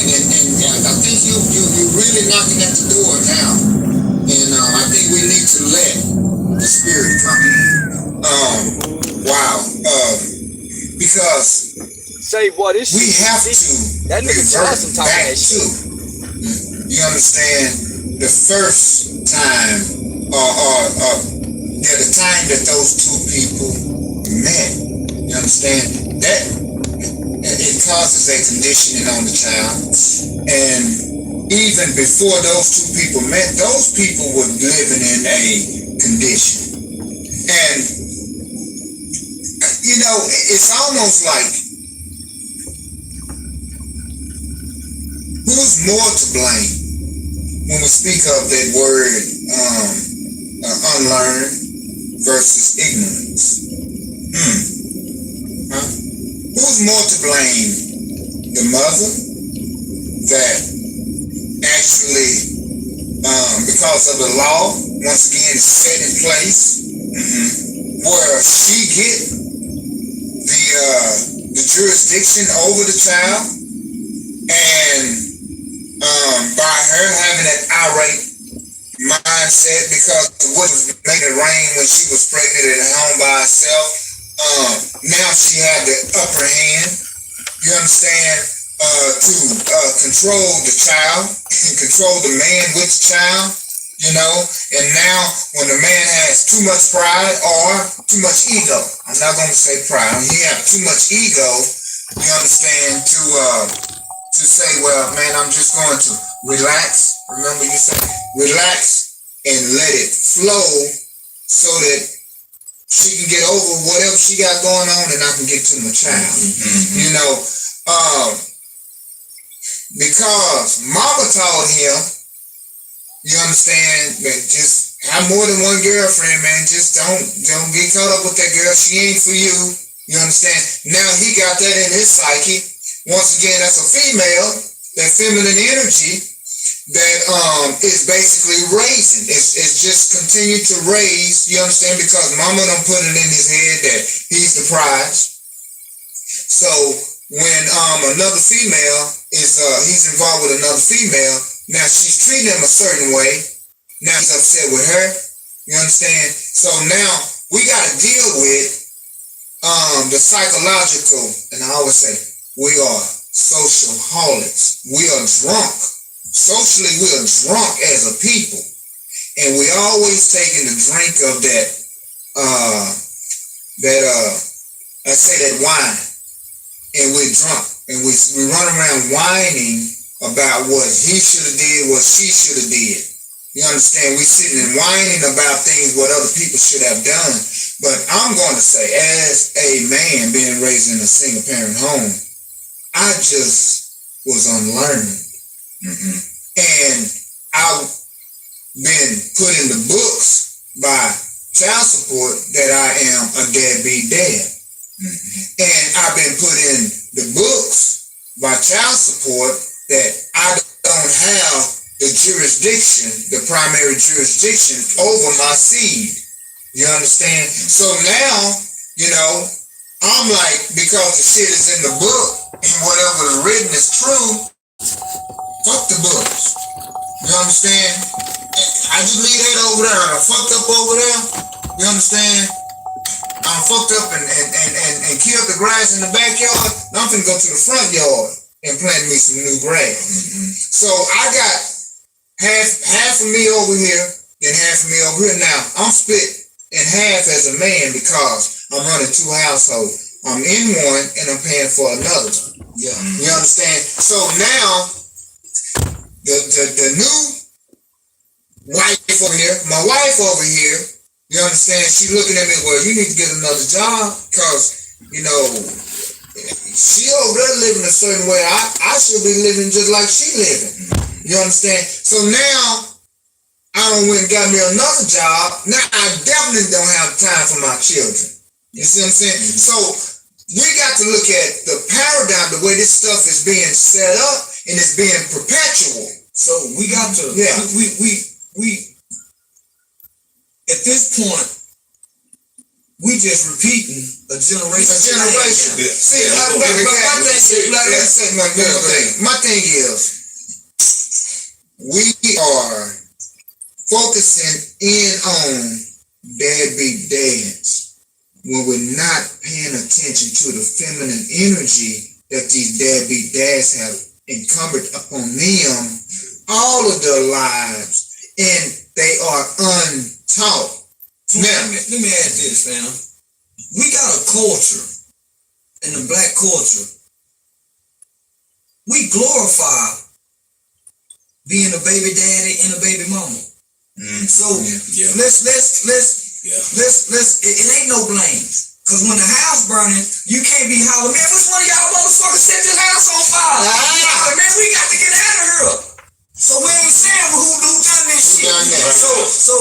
And I think you're really knocking at the door now. And I think we need to let the spirit come in. Wow. Because say what is we have to that nigga Johnson talking back that shit. You understand, the first time the time that those two people met. You understand that it causes a conditioning on the child. And even before those two people met, those people were living in a condition. And it's almost like, who's more to blame when we speak of that word unlearn versus ignorance? Who's more to blame? The mother that actually, because of the law, once again, is set in place, where she get the jurisdiction over the child, and by her having that irate mindset because of what was making it rain when she was pregnant at home by herself, now she had the upper hand, you understand, to control the child and control the man with the child, and now when the man has too much pride or too much ego, I'm not going to say pride, he have too much ego, you understand, to say, well, man, I'm just going to relax. Remember you said relax and let it flow so that she can get over whatever she got going on and I can get to my child. Because mama told him, you understand, that just have more than one girlfriend, man. Just don't get caught up with that girl. She ain't for you. You understand? Now he got that in his psyche. Once again, that's a female, that feminine energy that is basically raising. It's just continue to raise, you understand, because mama done put it in his head that he's the prize. So when another female is he's involved with another female, now she's treating him a certain way. Now he's upset with her. You understand? So now we gotta deal with the psychological, and I always say we are social holics. We are drunk. Socially, we are drunk as a people, and we always taking the drink of that let's say that wine, and we're drunk, and we run around whining about what he should have did, what she should have did. You understand? We sitting and whining about things what other people should have done. But I'm going to say, as a man being raised in a single parent home, I just was unlearned. Mm-hmm. And I've been put in the books by child support that I am a deadbeat dad. Mm-hmm. And I've been put in the books by child support that I don't have the jurisdiction, the primary jurisdiction over my seed. You understand? So now, you know, I'm like, because the shit is in the book and whatever is written is true, fuck the books. You understand? I just leave that over there. I'm fucked up over there. You understand? I'm fucked up and killed the grass in the backyard. Now I'm finna go to the front yard and plant me some new grass. Mm-hmm. So I got half of me over here, then half of me over here. Now I'm split in half as a man because I'm running two households. I'm in one and I'm paying for another. Yeah, you understand? So now the new wife over here, my wife over here, you understand? She looking at me, well, you need to get another job because, you know, she over there living a certain way. I should be living just like she living. You understand? So now I done went and got me another job. Now I definitely don't have time for my children. You see what I'm saying? So we got to look at the paradigm, the way this stuff is being set up and it's being perpetual. So we got to, we at this point, we just repeating a generation. Yeah. See, my thing is, we are focusing in on deadbeat dads when we're not paying attention to the feminine energy that these deadbeat dads have incumbent upon them all of their lives, and they are untaught. Now, let me ask this, fam. We got a culture, in the black culture, we glorify being a baby daddy and a baby mama. Mm-hmm. So let's it ain't no blame. Cause when the house burning, you can't be hollering, man, which one of y'all motherfuckers set this house on fire? Man, we got to get out of here. So we ain't saying who done this shit. So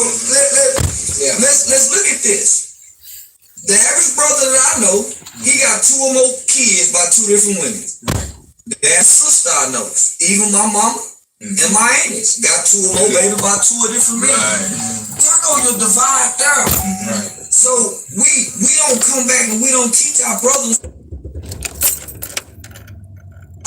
let's look at this. The average brother that I know, he got two or more kids by two different women. That sister I know, even my mama and my aunties got two or more baby by two or different men. There go your divide there. So we don't come back and we don't teach our brothers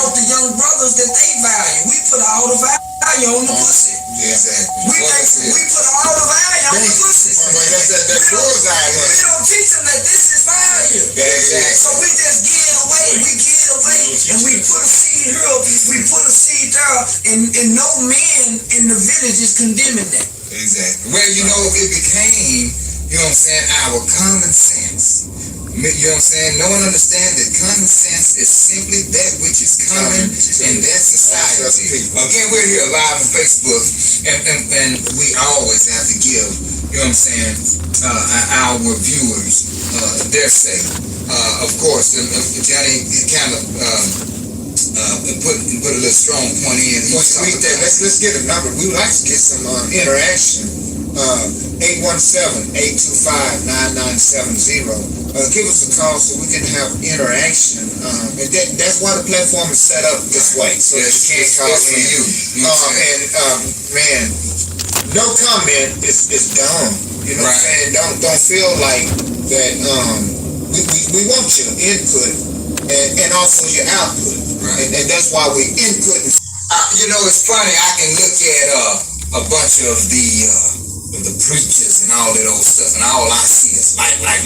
the young brothers that they value. We put all the value on the pussy. Exactly. We put all the value on the pussy. We don't teach them that this is value. Exactly. So we just give it away. We give it away, and we put a seed here. We put a seed there, and no man in the village is condemning that. Exactly. Well, you know, it became, you know what I'm saying, our common sense. You know what I'm saying? No one understands that common sense is simply that which is common in that society. Again, we're here live on Facebook, and we always have to give, you know what I'm saying, our viewers their say. Of course, Johnny kind of put a little strong point in. Let's get a number. We would like to get some interaction 817-825-9970. Give us a call so we can have interaction. And that's why the platform is set up this way, so you can call in. Man, no comment is dumb. You know what I'm saying? Don't feel like that. We want your input and also your output, and that's why we input. You know, it's funny. I can look at a bunch of the preachers and all that old stuff, and all I see is like, love,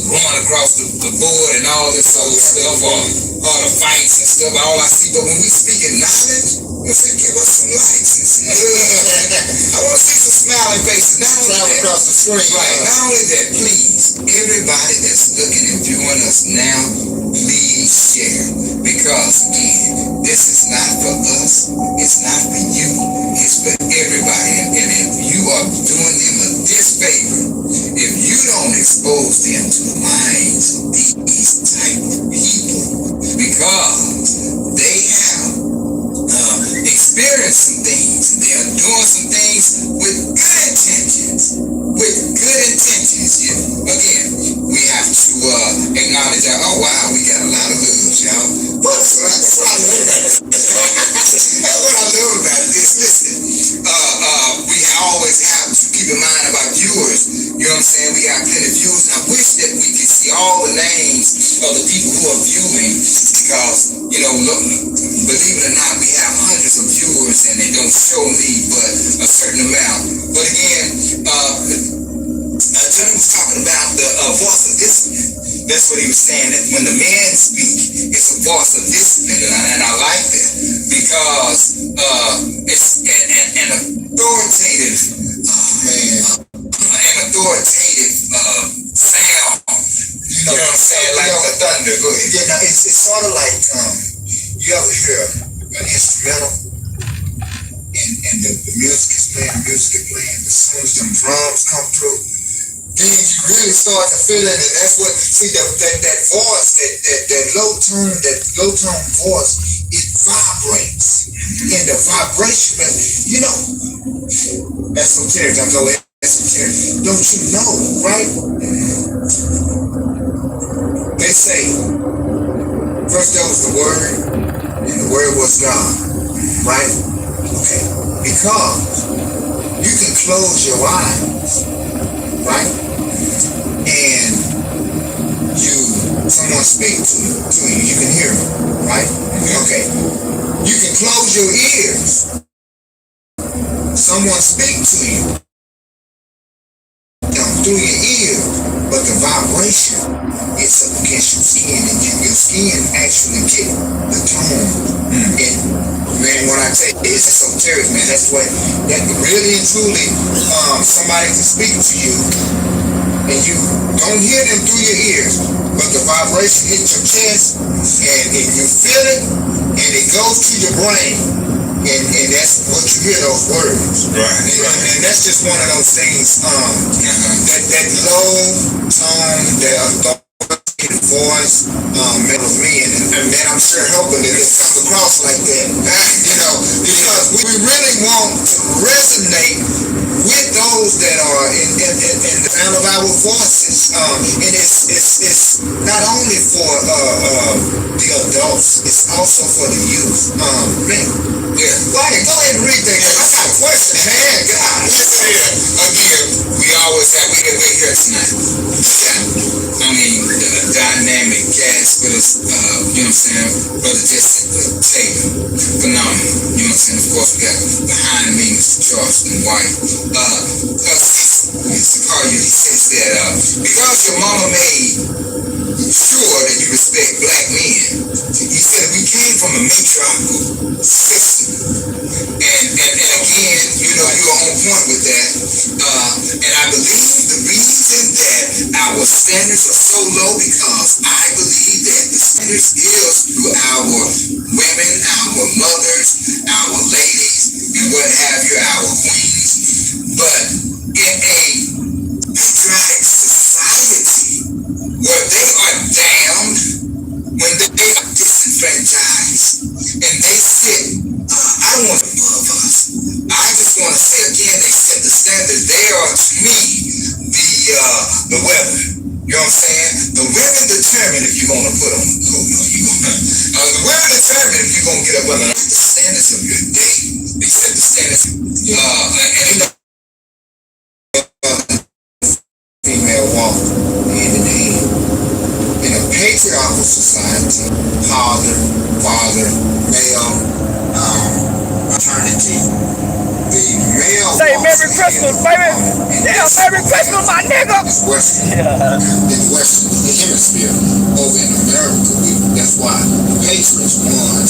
growing across the board and all this old stuff, all the fights and stuff. All I see, but when we speak in knowledge, we say, give us some likes and some I want to see some smiling faces. Not only that, across the screen. right? Not only that, please, everybody that's looking and viewing us now, please share, because again, this is not for us. It's not for you. It's for everybody. And if you are doing them a disfavor, if you don't expose them to the minds of these type of people, because they have experienced some things, they are doing some things with good intentions. Again, we have to acknowledge that. Oh wow, we got a lot of love, y'all. But that's what I love about it. That's what I love about it. Listen, we always have to keep in mind about viewers. You know what I'm saying? We got plenty of viewers, and I wish that we could see all the names of the people who are viewing, because, you know, look, believe it or not, we have hundreds of viewers, and they don't show me but a certain amount. But again, Johnny was talking about the voice of discipline. That's what he was saying, that when the men speak, it's a voice of discipline, and I like that, because it's an authoritative sound. You know what I'm saying? Like the thunder. Go ahead. Yeah, now it's sort of like you ever hear an instrumental and the music is playing. As soon as them drums come through, then you really start to feel it, and that's what that voice, that low tone voice, it vibrates, and the vibration, you know, esoteric. I'm going esoteric. Don't you know, right? They say first there was the Word, and the Word was God, right? Okay, because you can close your eyes, right? And someone speak to you, you can hear them, right? Okay. You can close your ears. Someone speak to you through your ear, but the vibration is up against your skin, and your skin actually get the tone. And man, when I tell you, it's esoteric, man. That's what that really and truly somebody can speak to you, and you don't hear them through your ears, but the vibration hits your chest, and if you feel it, and it goes to your brain, and that's what you hear, those words. Right. And that's just one of those things, that low tone, that authoritative voice, of me, and man, I'm sure helping that it comes across like that, you know, because we really want to resonate with those that are in the sound of our voices, and it's not only for the adults, it's also for the youth. Man, yeah, go ahead and read that. I got a question, man. God, again, we're here tonight. I mean, the dynamic cast with us, you know what I'm saying, Brother Jesse Taylor, phenomenal, you know what I'm saying. Of course, we got behind me Mr. Charleston White. Mr. Carter, he says that because your mama made sure that you respect black men, he said we came from a matriarchal system, and again, you know, you're on point with that, and I believe the reason that our standards are so low, because I believe that the standards is through our women, our mothers, our ladies, and what have you, our queens. But in a patriotic society where they are damned, when they are disenfranchised, and they sit, I don't want to above us. I just want to say again, they set the standard the weather. You know what I'm saying? The women determine if you're gonna put on a coat or you gonna. The women determine if you're gonna get up under the standards of your day. They set the standards. And female walk in a patriarchal society, father, male, maternity. The male Say Merry Christmas, baby. Yeah, Merry Christmas, my nigga. is Western. In Western hemisphere, over in America, that's why the Patriots won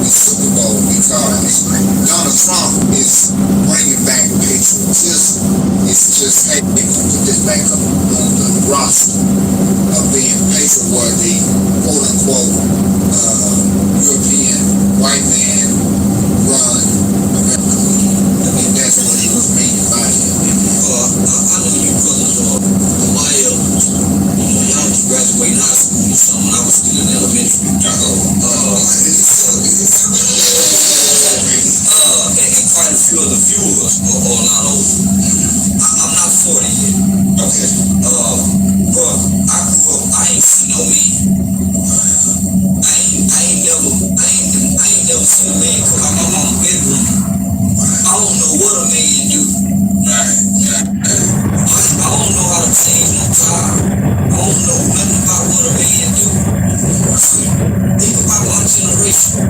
the Super Bowl, because Donald Trump is bringing back patriotism. It's just, hey, we're gonna put this back up on the roster of being patriot-worthy, quote unquote, European white man run America. And that's what he was meaning by it. I know you brothers are y'all was graduating high school or something. I was still in elementary. And quite a few of the viewers are a lot older. I'm not 40 yet. Okay. Bro, I grew up, I ain't seen no man. I ain't never seen a man come out my mama's bedroom. I don't know what a man do. I don't know how to change no tire. I don't know nothing about what a man do. Think about my generation.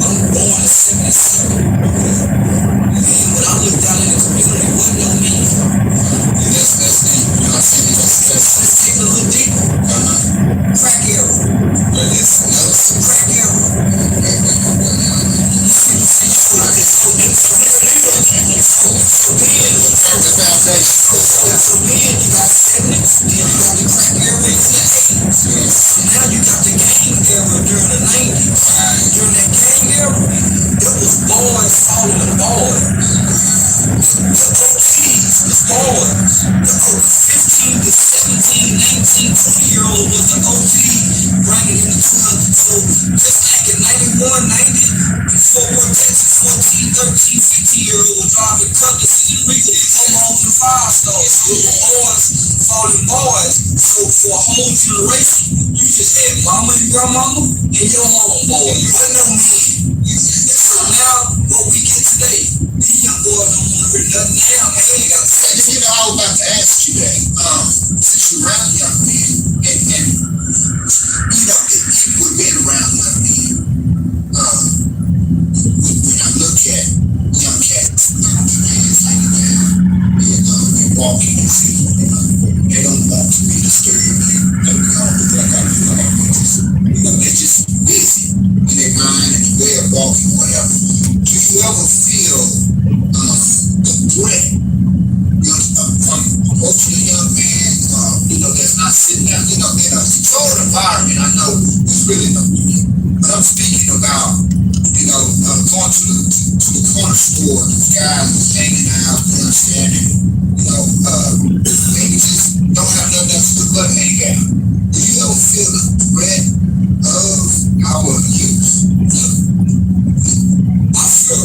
I'm born in 77. Man, when I looked out in the community, wasn't no man. That's deep. You know what I'm saying? Let's take a little deeper. Crack era. Crack era. Now you got the gang era during the 90s. During that gang era, it was boys falling to boys. The OGs was boys. The 15 to 17, 19, 20-year-old was the OG bringing in the club. So just like in 91, 90, before War Texas, 14, 13, 15-year-old was driving Cutlasses and Wrigley and Tomahawks and 5-stars. So the boys falling boys. So for a whole generation, you just had mama and grandmama and your homeboy. You wasn't no man. And so now, what we get today, these young boys don't want to hear nothing now, man. They got to say, You know, I was about to ask you that. Since you're around young men, and you know, we've been around young men. When I look at young cats, their hands hanging down, and they're walking and see, they don't want to be disturbed. They don't look like I feel like they're just busy in their mind and the way of walking, whatever. Do you ever feel the threat from approaching a young man, that's not sitting down, in a controlled environment? I know it's really no good, but I'm speaking about, going to the corner store, the guys who's hanging out, you understand, maybe just don't have nothing else to do but hang out. Do you ever feel the threat of our youth? I feel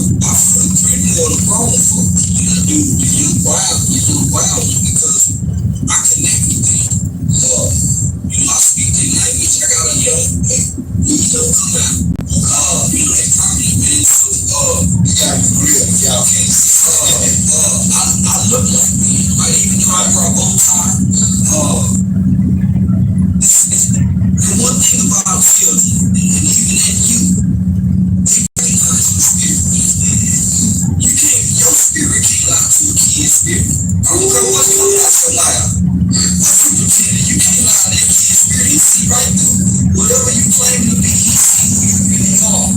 the threat more to grown folks than I do the young wild because I connect with them. I speak their language. I got a young come out. They talking to me, so You got to grill, y'all can't see. I look like me, right? Even though I brought bow tie. The one thing about children, and even at you, they recognize your spirit. Your spirit can't lie to a kid's spirit. I don't care what's coming out your mouth. What you pretending? You can't lie to that kid's spirit. He see right through whatever you claim to be. He see who you really are.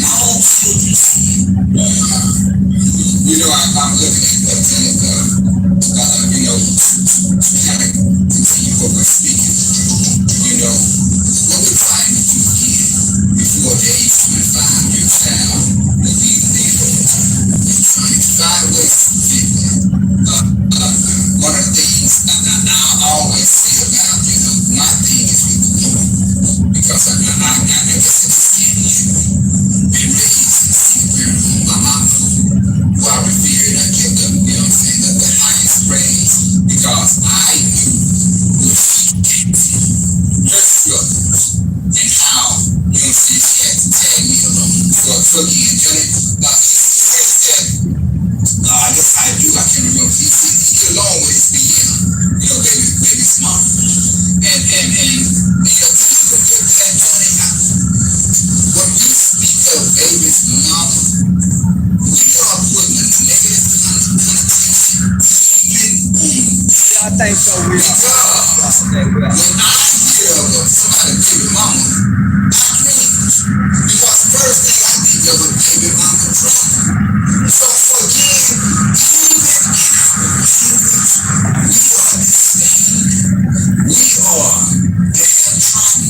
All children see. I'm looking at that thing, continue what we're speaking. What we're trying to do here before the age 25, your child will be able to trying to find ways to fit them. One of the things I always say I think so. We are. When I hear of somebody baby mama, I cringe. Because the first thing I think of is baby mama drama. So again, even in our language, we are damn trauma.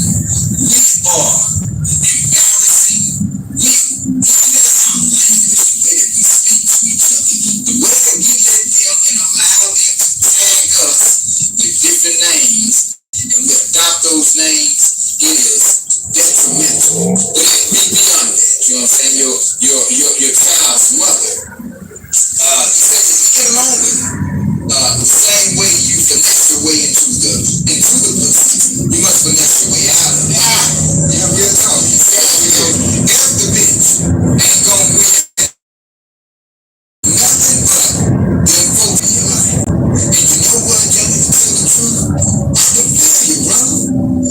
We are embarrassing. We even in our language, the way that we speak to each other, the way that we let them and allow them to tag us with different names, and we adopt those names is detrimental. But let me beyond that. You know what I'm saying? Your child's mother. He said that you get along with her. The same way you finesse your way into the pussy, you must finesse your way out of it. Yeah, real talk. If the bitch ain't gonna win nothing but them folk in your life. And you know what, Johnny, to tell the truth, I can feel you, brother.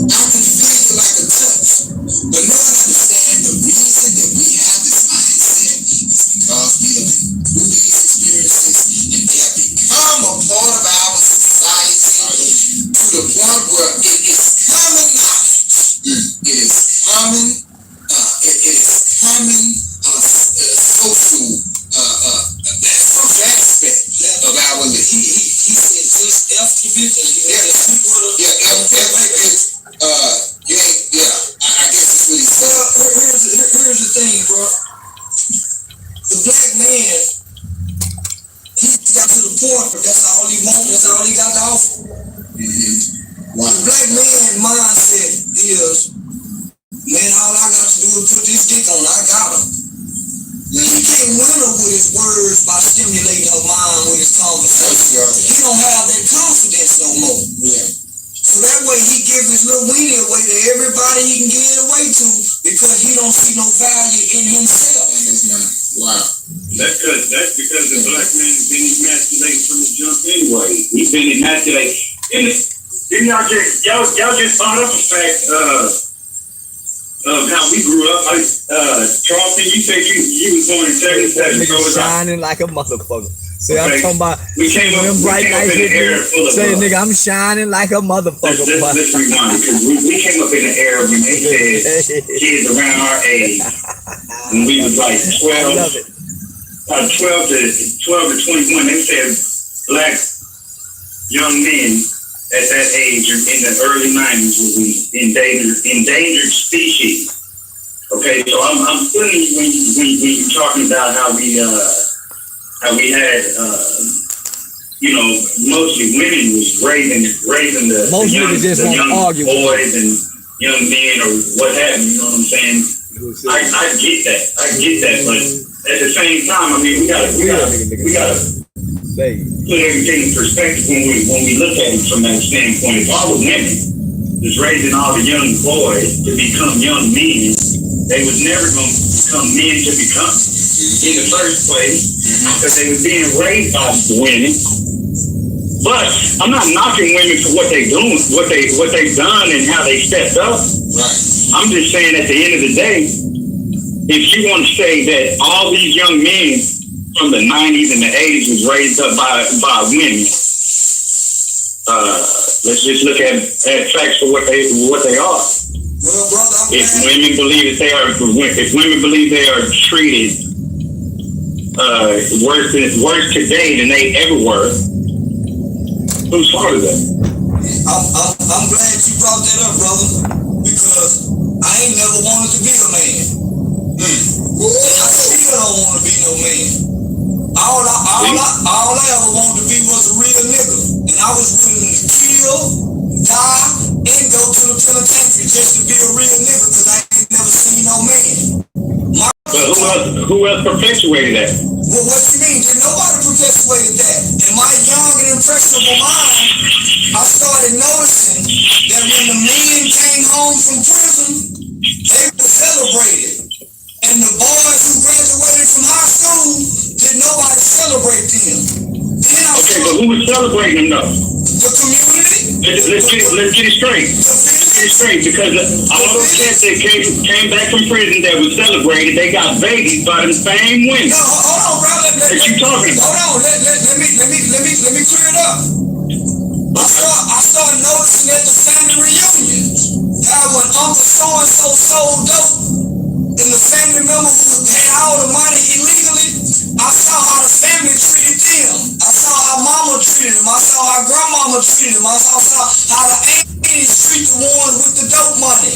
I can feel you like a touch. But no one understands the reason that we have this mindset is because we have been through these experiences and they have become a part of our society to the point where it is common knowledge. It is common, it is common social aspect of our life. He said just F the bitch and you got to sleep with her. Yeah, F bitch. You ain't, yeah, I guess that's what he said. Here's the thing, bro. The black man, he got to the point where that's all he wants, that's all he got to offer. Wow. The black man mindset is, man, all I got to do is put this dick on, I got her. He can't win her with his words by stimulating her mind with his conversation. He don't have that confidence no more. Yeah. So that way he gives his little weenie away to everybody he can give it away to because he don't see no value in himself. Wow. That's because the black man's been emasculated from the jump anyway. He's been emasculated. Didn't y'all just brought up the fact of how we grew up? Charleston, you said you was born in 77. Nigga shining like a motherfucker. See, okay. I'm talking about we came up in an era full of say, nigga, I'm shining like a motherfucker. Let's rewind, because we came up in an era when they said kids around our age, when we was like 12 to 21, they said black young men at that age in the early 90s was endangered species. Okay, so I'm feeling you when you're talking about how we had mostly women was raising the young boys and young men or what have you. You know what I'm saying? I get that, but at the same time, I mean, we gotta put everything in perspective when we look at it from that standpoint. If all the women was raising all the young boys to become young men, they was never going to become men to become in the first place because they was being raised by women. But I'm not knocking women for what they doing, what they've done and how they stepped up. Right. I'm just saying at the end of the day, if you want to say that all these young men from the 90s and the 80s was raised up by women, let's just look at facts for what they are. Well, brother, if women believe they are treated worse today than they ever were, whose fault is that? I'm glad you brought that up, brother, because I ain't never wanted to be a man. And I still don't want to be no man. All I ever wanted to be was a real nigga, and I was willing to kill, die, and go to the penitentiary just to be a real nigga because I ain't never seen no man. But who else perpetuated that? Well, what you mean? Did nobody perpetuated that? In my young and impressionable mind, I started noticing that when the men came home from prison, they were celebrated. And the boys who graduated from high school, did nobody celebrate them. Then okay, but who was celebrating them though? The community. Let's get it straight. Because all those cats that came back from prison that was celebrated, they got babies by the same women. No, hold on, bro. That you talking about? Hold on, let me clear it up. noticing at the family reunions how when Uncle so-and-so sold dope and the family member who had all the money illegally, I saw how the family treated them. I saw how mama treated them. I saw how grandmama treated them. I saw how the aunties treat the ones with the dope money.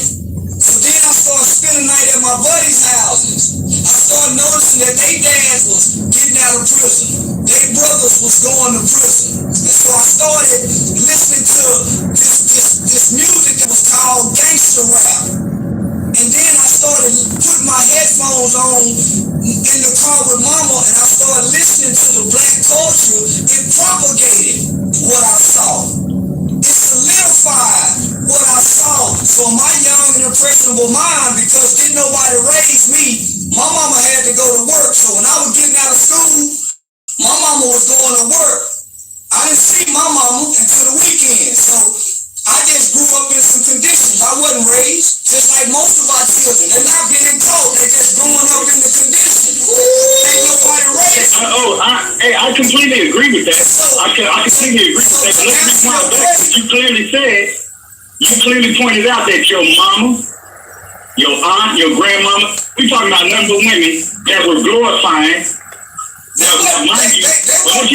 So then I started spending the night at my buddies' houses. I started noticing that their dads was getting out of prison. Their brothers was going to prison. And so I started listening to this music that was called gangster rap. And then I started putting my headphones on in the car with mama, and I started listening to the black culture. It propagated what I saw. It solidified what I saw for my young and impressionable mind, because didn't nobody raise me. My mama had to go to work, so when I was getting out of school, my mama was going to work. I didn't see my mama until the weekend, so I just grew up in some conditions. I wasn't raised, just like most of our children. They're not being taught, they're just growing up in the conditions. Ain't nobody raised. I completely agree with that. I completely agree with that. But let's rewind back. You clearly pointed out that your mama, your aunt, your grandmama, we talking about nothing but women that were glorifying. Now, mind you, let's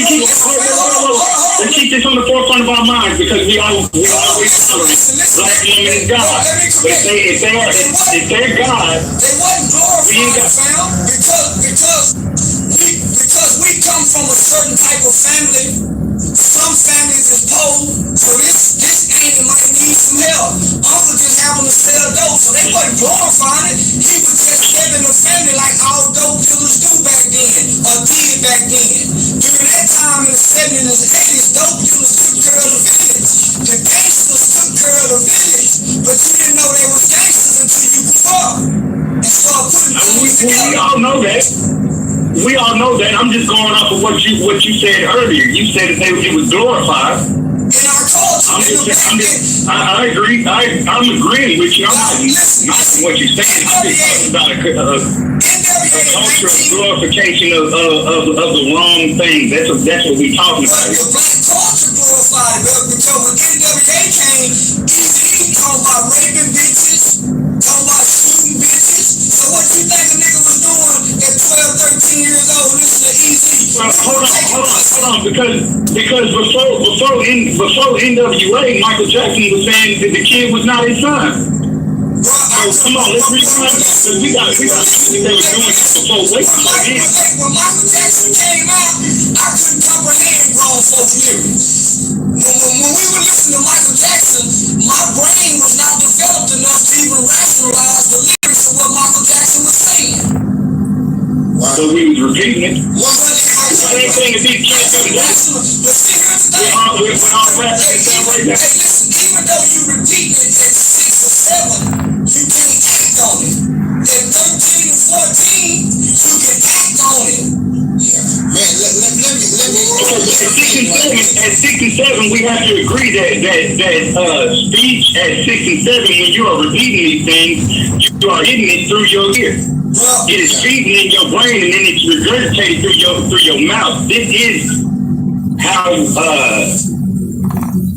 keep this on the forefront of our minds, because we always tolerate black women and God. But if they're God, they wasn't we ain't got. Because we come from a certain type of family. Some families is poor, so this auntie might need some help. Uncle just happened to sell dope, so they wasn't glorifying it. He was just living the family like all dope dealers do back then, or did back then. During that time in the 70s and 80s, dope dealers took care of the village. The gangsters took care of the village, but you didn't know they was gangsters until you grew up and started putting things together. We all know that. We all know that. I'm just going off of what you said earlier. You said that it was glorified. In our culture, I agree. I'm agreeing with you. I'm not what you're saying. I'm just talking about a culture of glorification of the wrong thing. That's what we're talking about. The black culture glorified it, because when NWA came, Easy talking about raping bitches, talking about shooting bitches. So what you think a nigga was doing at 12, 13 years old listening to Easy? Hold on, because before NWA, Michael Jackson was saying that the kid was not his son. So come on, let's rewind, because we got they were doing this before. When Michael Jackson came out, I couldn't comprehend grown folk lyrics. When we were listening to Michael Jackson, my brain was not developed enough to even rationalize the lyrics of what Michael Jackson was saying. So we was repeating it. Same thing as these kids do today. But see, here's the thing. We're all rapping it down right now. Hey, listen, even though you repeat it at 6 or 7, you can't act on it. At 13 or 14, you can act on it. Yeah. Man, let me. Because at 6 and 7, we have to agree that speech at 6 and 7, when you are repeating these things, you are hitting it through your ear. Well, it is feeding in your brain, and then it's regurgitated through your mouth. This is how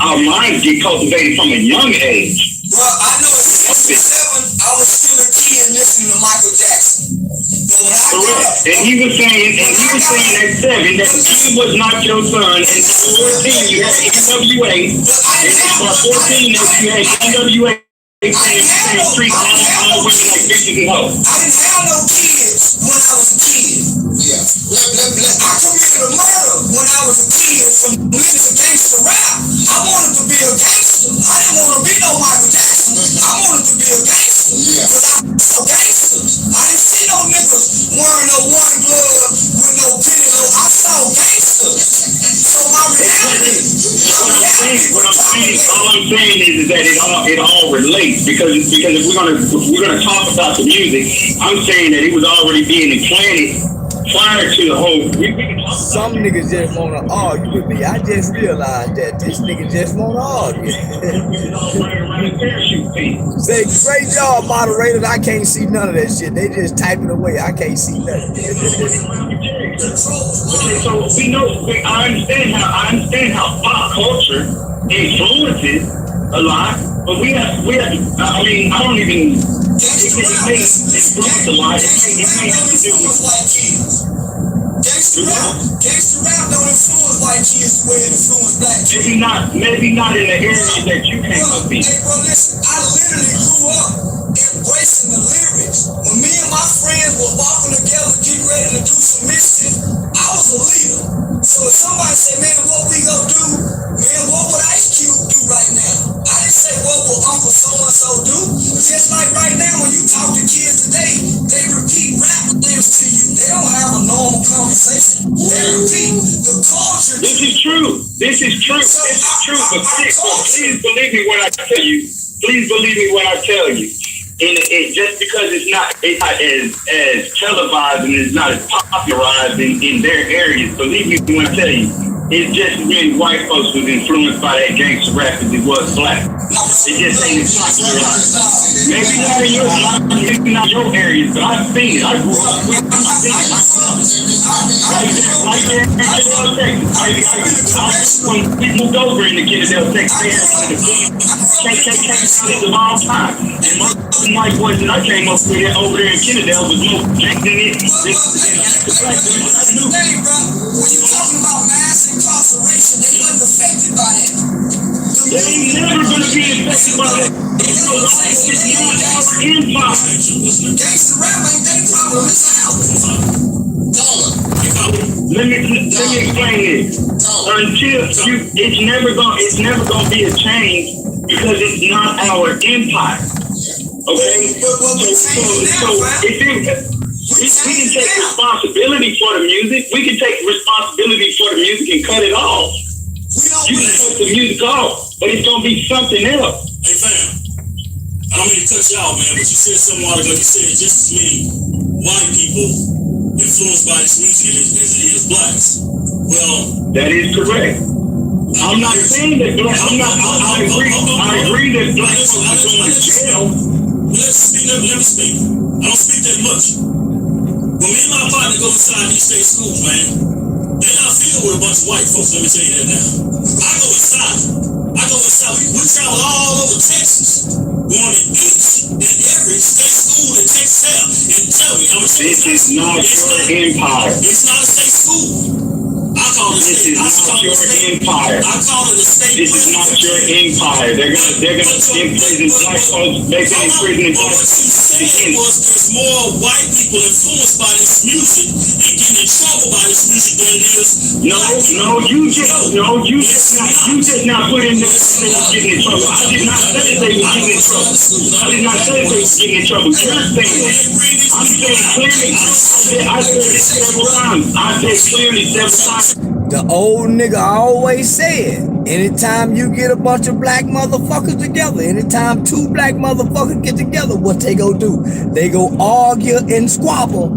our minds get cultivated from a young age. Well, I know at 6 and 7, I was still a kid listening to Michael Jackson. Correct. And he was saying at 7 that he was not your son, and at 14 you had NWA, and at 14 that you had NWA. They saying street all women like bitches and hoes. I didn't have no kids when I was a kid. Yeah. I committed a murder when I was a kid from listening to gangster rap. I wanted to be a gangster. I didn't want to be no Michael Jackson. I wanted to be a gangster. Yeah. Because I saw gangsters. I didn't see no niggas wearing no one glove with no pantyhose. I saw gangsters. So my reality. What I'm saying is that it all relates, because if we're gonna talk about the music, I'm saying that it was already being implanted prior to the whole. Some niggas just wanna argue with me. I just realized that this nigga just wanna argue. Say, great job, moderators. I can't see none of that shit. They just typing away. I can't see nothing. So I understand how pop culture influences a lot, but we have. I mean, I don't even. It may influence a lot. It may have to do with like kids. Gangsta rap don't influence white kids the way it influence black kids. Maybe not in the area that you came up in. Hey, bro, listen, I literally grew up embracing the lyrics. When me and my friends were walking together, getting ready to do some mischief, I was a leader. So if somebody said, man, what we gonna do? Man, what would Ice Cube do right now? I didn't say, what will Uncle so-and-so do? Just like right now, when you talk to kids today, they repeat rap lyrics to you. They don't have a normal conversation. They repeat the culture. This is true. This is true. But please believe me when I tell you. Please believe me when I tell you. Just because it's not as televised and it's not as popularized in their areas, believe me when I tell you, it's just when white folks was influenced by that gangster rap as it was black. It just ain't popularized. Maybe not your areas, but I've seen it. I grew up with it. Right there in Kennedale, Texas. When we moved over into Kennedale, Texas, they had the KKK rallies of all time. And most of the white boys that I came up with over there in Kennedale was more gang than it. When you're talking about mass incarceration, they wasn't affected by that. They ain't never gonna be affected by that. It's not our empire. Gangsta rap ain't their problem, it's ours. Let me explain this. It's never gonna be a change because it's not our empire. Okay? So if we can take responsibility for the music, we can take responsibility for the music and cut it off. You can cut the music off, but it's gonna be something else. Hey fam, I don't mean to cut you out, man, but you said something while ago. You said just as many white people influenced by this music as it is blacks. Well, that is correct. I'm not saying that black. I agree that black folks are going to jail. Let me speak. I don't speak that much. When me and my partner go inside these state schools, man, they're not filled with a bunch of white folks. Let me tell you that now. I go inside. We travel all over Texas, going to each and every state school that Texas have. And tell me, this is not your empire. It's not a state school. This is not your empire. I call it a state. This is not your empire. They're gonna imprison black folks. They're gonna imprison black folks. There's more white people influenced by this music and getting in trouble by this music than it is. You just not put in the getting in trouble. I did not say they were getting in trouble. I did not say they were getting in trouble. You're saying that. I'm saying clearly. I said it several times. I said clearly several times. The old nigga always said, anytime you get a bunch of black motherfuckers together, anytime two black motherfuckers get together, what they go do? They go argue and squabble.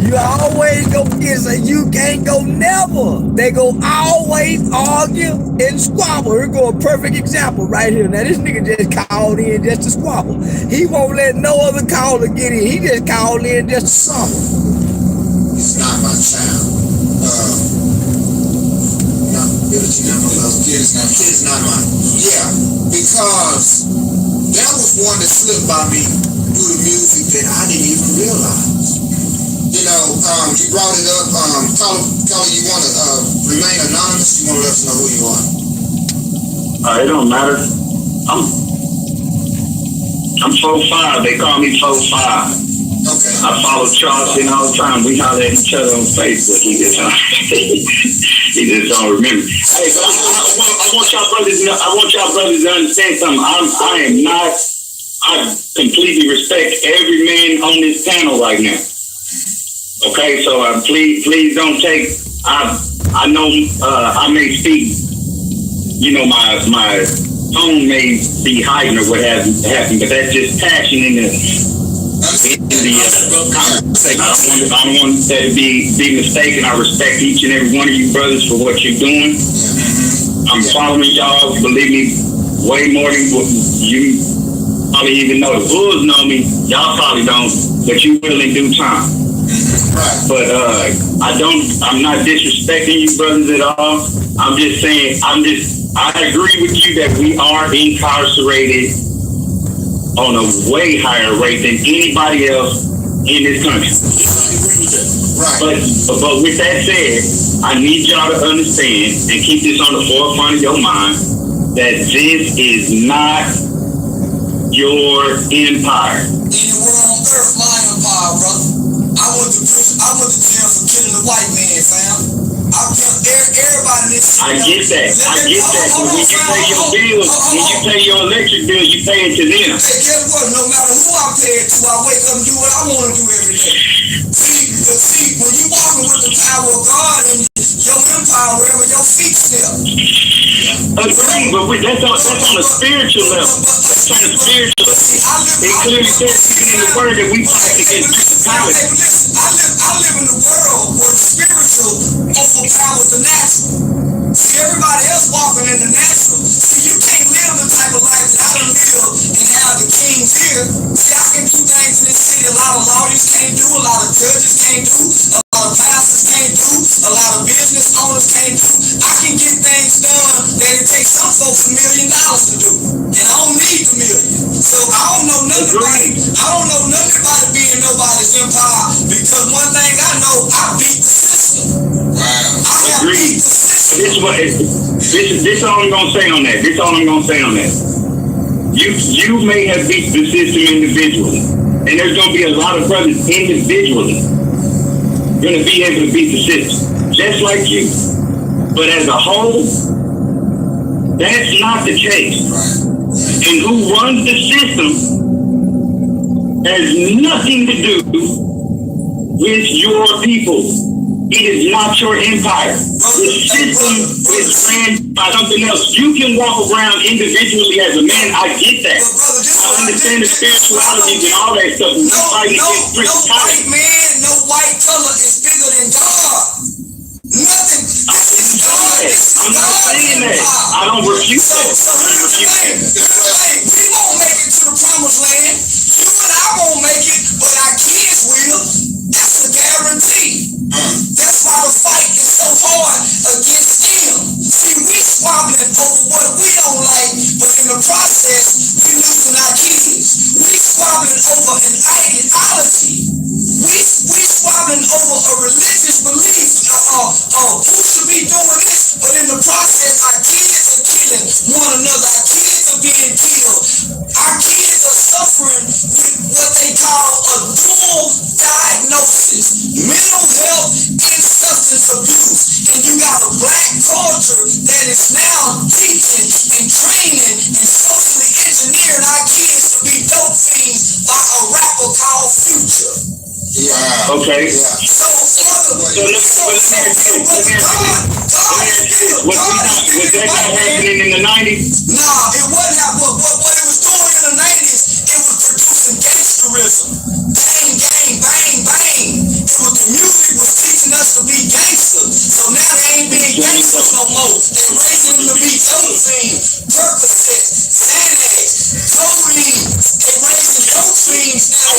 You always go get it. You can't go never. They go always argue and squabble. Here go a perfect example right here. Now this nigga just called in just to squabble. He won't let no other caller get in. He just called in just to squabble. It's not my child. It's not mine. Yeah, because that was one that slipped by me through the music that I didn't even realize. You know, you brought it up. Caller, you want to remain anonymous? You want to let us know who you are? It don't matter. I'm 4'5". They call me 4'5". Okay. I follow Charleston all the time. We holler at each other on Facebook. He just don't remember. Hey, but I want y'all brothers to understand something. I completely respect every man on this panel right now. Okay, so please don't take. I know I may speak. You know, my tone may be heightened or what have you, but that's just passion in the conversation. I don't want that to be mistaken. I respect each and every one of you brothers for what you're doing. I'm following y'all. Believe me, way more than you probably even know. The Bulls know me. Y'all probably don't, but you will in due time. But I'm not disrespecting you brothers at all. I'm just saying, I agree with you that we are incarcerated on a way higher rate than anybody else in this country. Right. But with that said, I need y'all to understand and keep this on the forefront of your mind that this is not your empire. Anywhere on earth, my empire, brother. I went to jail for killing a white man, fam. I killed everybody in this shit. I get that. But when you pay your bills, when you pay your electric bill, you pay it to them. Hey, guess what? No matter who I pay it to, I wake up and do what I want to do every day. See, when you walking with the power of God and your empire, wherever your feet step. Agreed, but that's on a spiritual level. That's on a spiritual level. It clearly says even in the word that we fight against principalities. I live in a world where the spiritual overpowers the natural. See, everybody else walking in the natural. See, you can't live the type of life that I done live and have the kings here. See, I can do things in this city a lot of lawyers can't do, a lot of judges can't do, a lot of pastors can't do, a lot of business owners can't do. I can get things done that it takes some folks $1 million to do. And I don't need the million. So I don't know nothing about it being nobody's empire, because one thing I know, I beat the system. Wow. Agreed. This all I'm gonna say on that. You may have beat the system individually, and there's gonna be a lot of brothers individually gonna be able to beat the system, just like you. But as a whole, that's not the case. And who runs the system has nothing to do with your people. It is not your empire. The system is ran by something else. You can walk around individually as a man. I get that. I understand the spirituality and all that stuff. We're fighting against principalities. No white man, no white color is bigger than God. Nothing. I'm not saying that. I don't refute that. We won't make it to the promised land. You and I won't make it, but our kids will. That's a guarantee. That's why the fight is so hard against them. See, we squabbling over what we don't like, but in the process, we losing our kids. We squabbling over an ideology. We squabbling over a religious belief. Who should be doing this? But in the process, our kids are killing one another. Our kids are being killed. Our kids are suffering with what they call a dual diagnosis: mental health and substance abuse. And you got a black culture that is now teaching and training and socially engineering our kids to be dope fiends by a rapper called Future. Yeah. Okay. Yeah. Was that not happening in the 90s? Nah, it wasn't happening. What it was doing in the 90s, it was producing gangsterism. Bang, gang, bang, bang. The music was teaching us to be gangsters. So now they ain't being gangsters no more. They raising them to be dope fiends, Percocet, Xanax, codeine. They raising dope fiends now.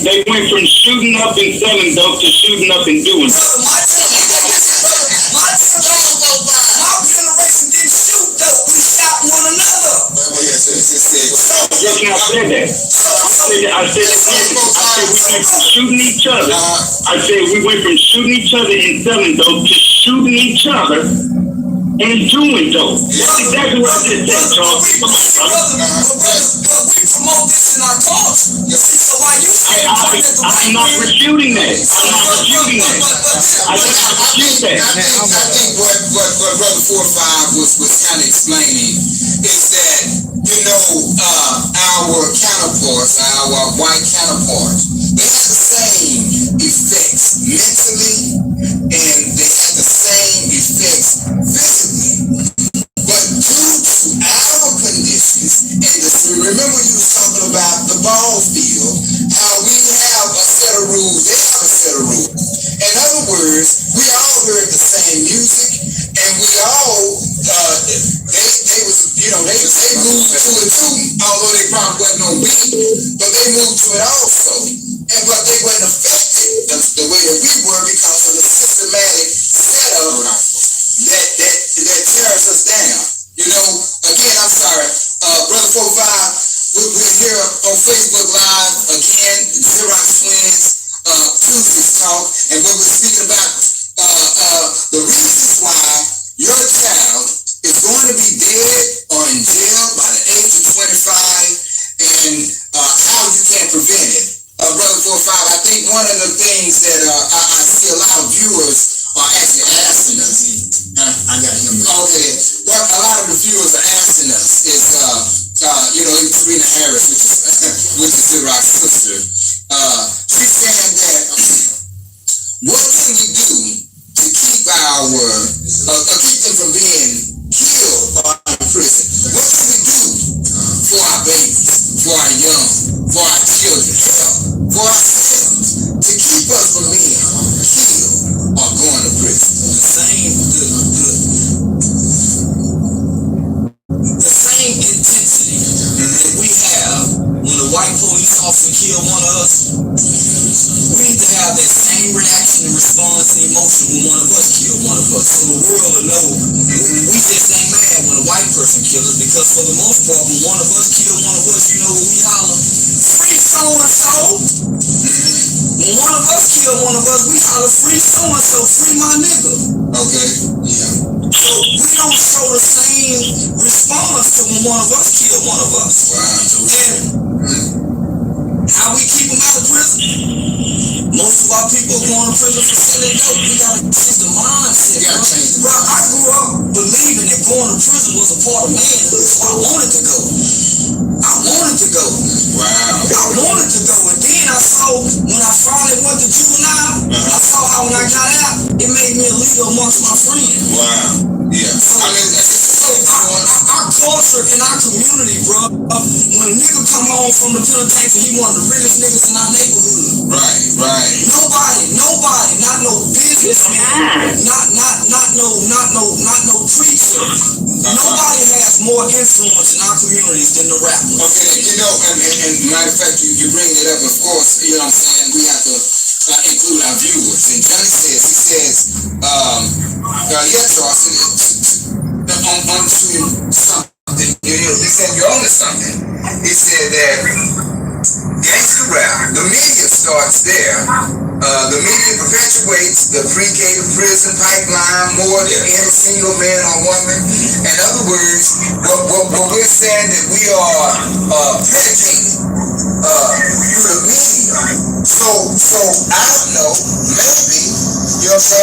They went from shooting up and selling dope to shooting up and doing dope. My generation didn't shoot dope. We shot one another. Just now said that. I said we went from shooting each other. I said we went from shooting each other and selling dope to shooting each other and doing dope. That's exactly what I just said, Charles. But we promote this in our culture. So why you say I'm not refuting that. I just refute that. I think what Brother 45 was kind of explaining is that, our counterparts, our white counterparts, they have the same effects mentally, and they have the same effects physically. But due to our conditions, and remember you was talking about the ball field, how we have a set of rules, they have a set of rules. In other words, we all heard the same music, and we all, they moved to it too, although they probably wasn't on beat, but they moved to it also. But they weren't affected the way that we were because of the systematic setup that things that I see a lot of viewers are actually asking us. I got him. Okay. What a lot of the viewers are asking us is, even Serena Harris, which is Rock's sister, she's saying that what can we do to keep keep them from being killed or in prison? What can we do for our babies, for our young, for our children, for ourselves, to keep us from being killed or going to prison? The same intensity that we have when a white police officer kill one of us, we need to have that same reaction and response and emotion when one of us kill one of us. So the world will know we just ain't mad when a white person kills us, because for the most part, when one of us kill one of us, you know what we holler? Free so-and-so. When one of us kill one of us, we holler free so-and-so, free my nigga. Okay. Yeah. So we don't show the same response to when one of us kill one of us. And how we keep them out of prison? Most of our people are going to prison for selling dope. We gotta change the mindset. Bro, I grew up believing that going to prison was a part of manhood, so I wanted to go. I wanted to go, and then I saw, when I finally went to juvenile, I saw how when I got out, it made me a leader amongst my friends. Wow. Yeah. So our culture and our community, bro, when a nigga come home from the penitentiary, he one of the realest niggas in our neighborhood. Right. Nobody, not no businessman, not no preacher. Nobody has more influence in our communities than the rappers. Okay, and matter of fact, you bring it up, of course, you know what I'm saying, we have to include our viewers. And Johnny says, Charles, on something. He said you're on to something. He said that gangster rap, the media starts there. The media perpetuates the pre-K to prison pipeline more than any single man or woman. In other words, what we're saying that we are predicated through the media. So I don't know, maybe, you know what I'm saying?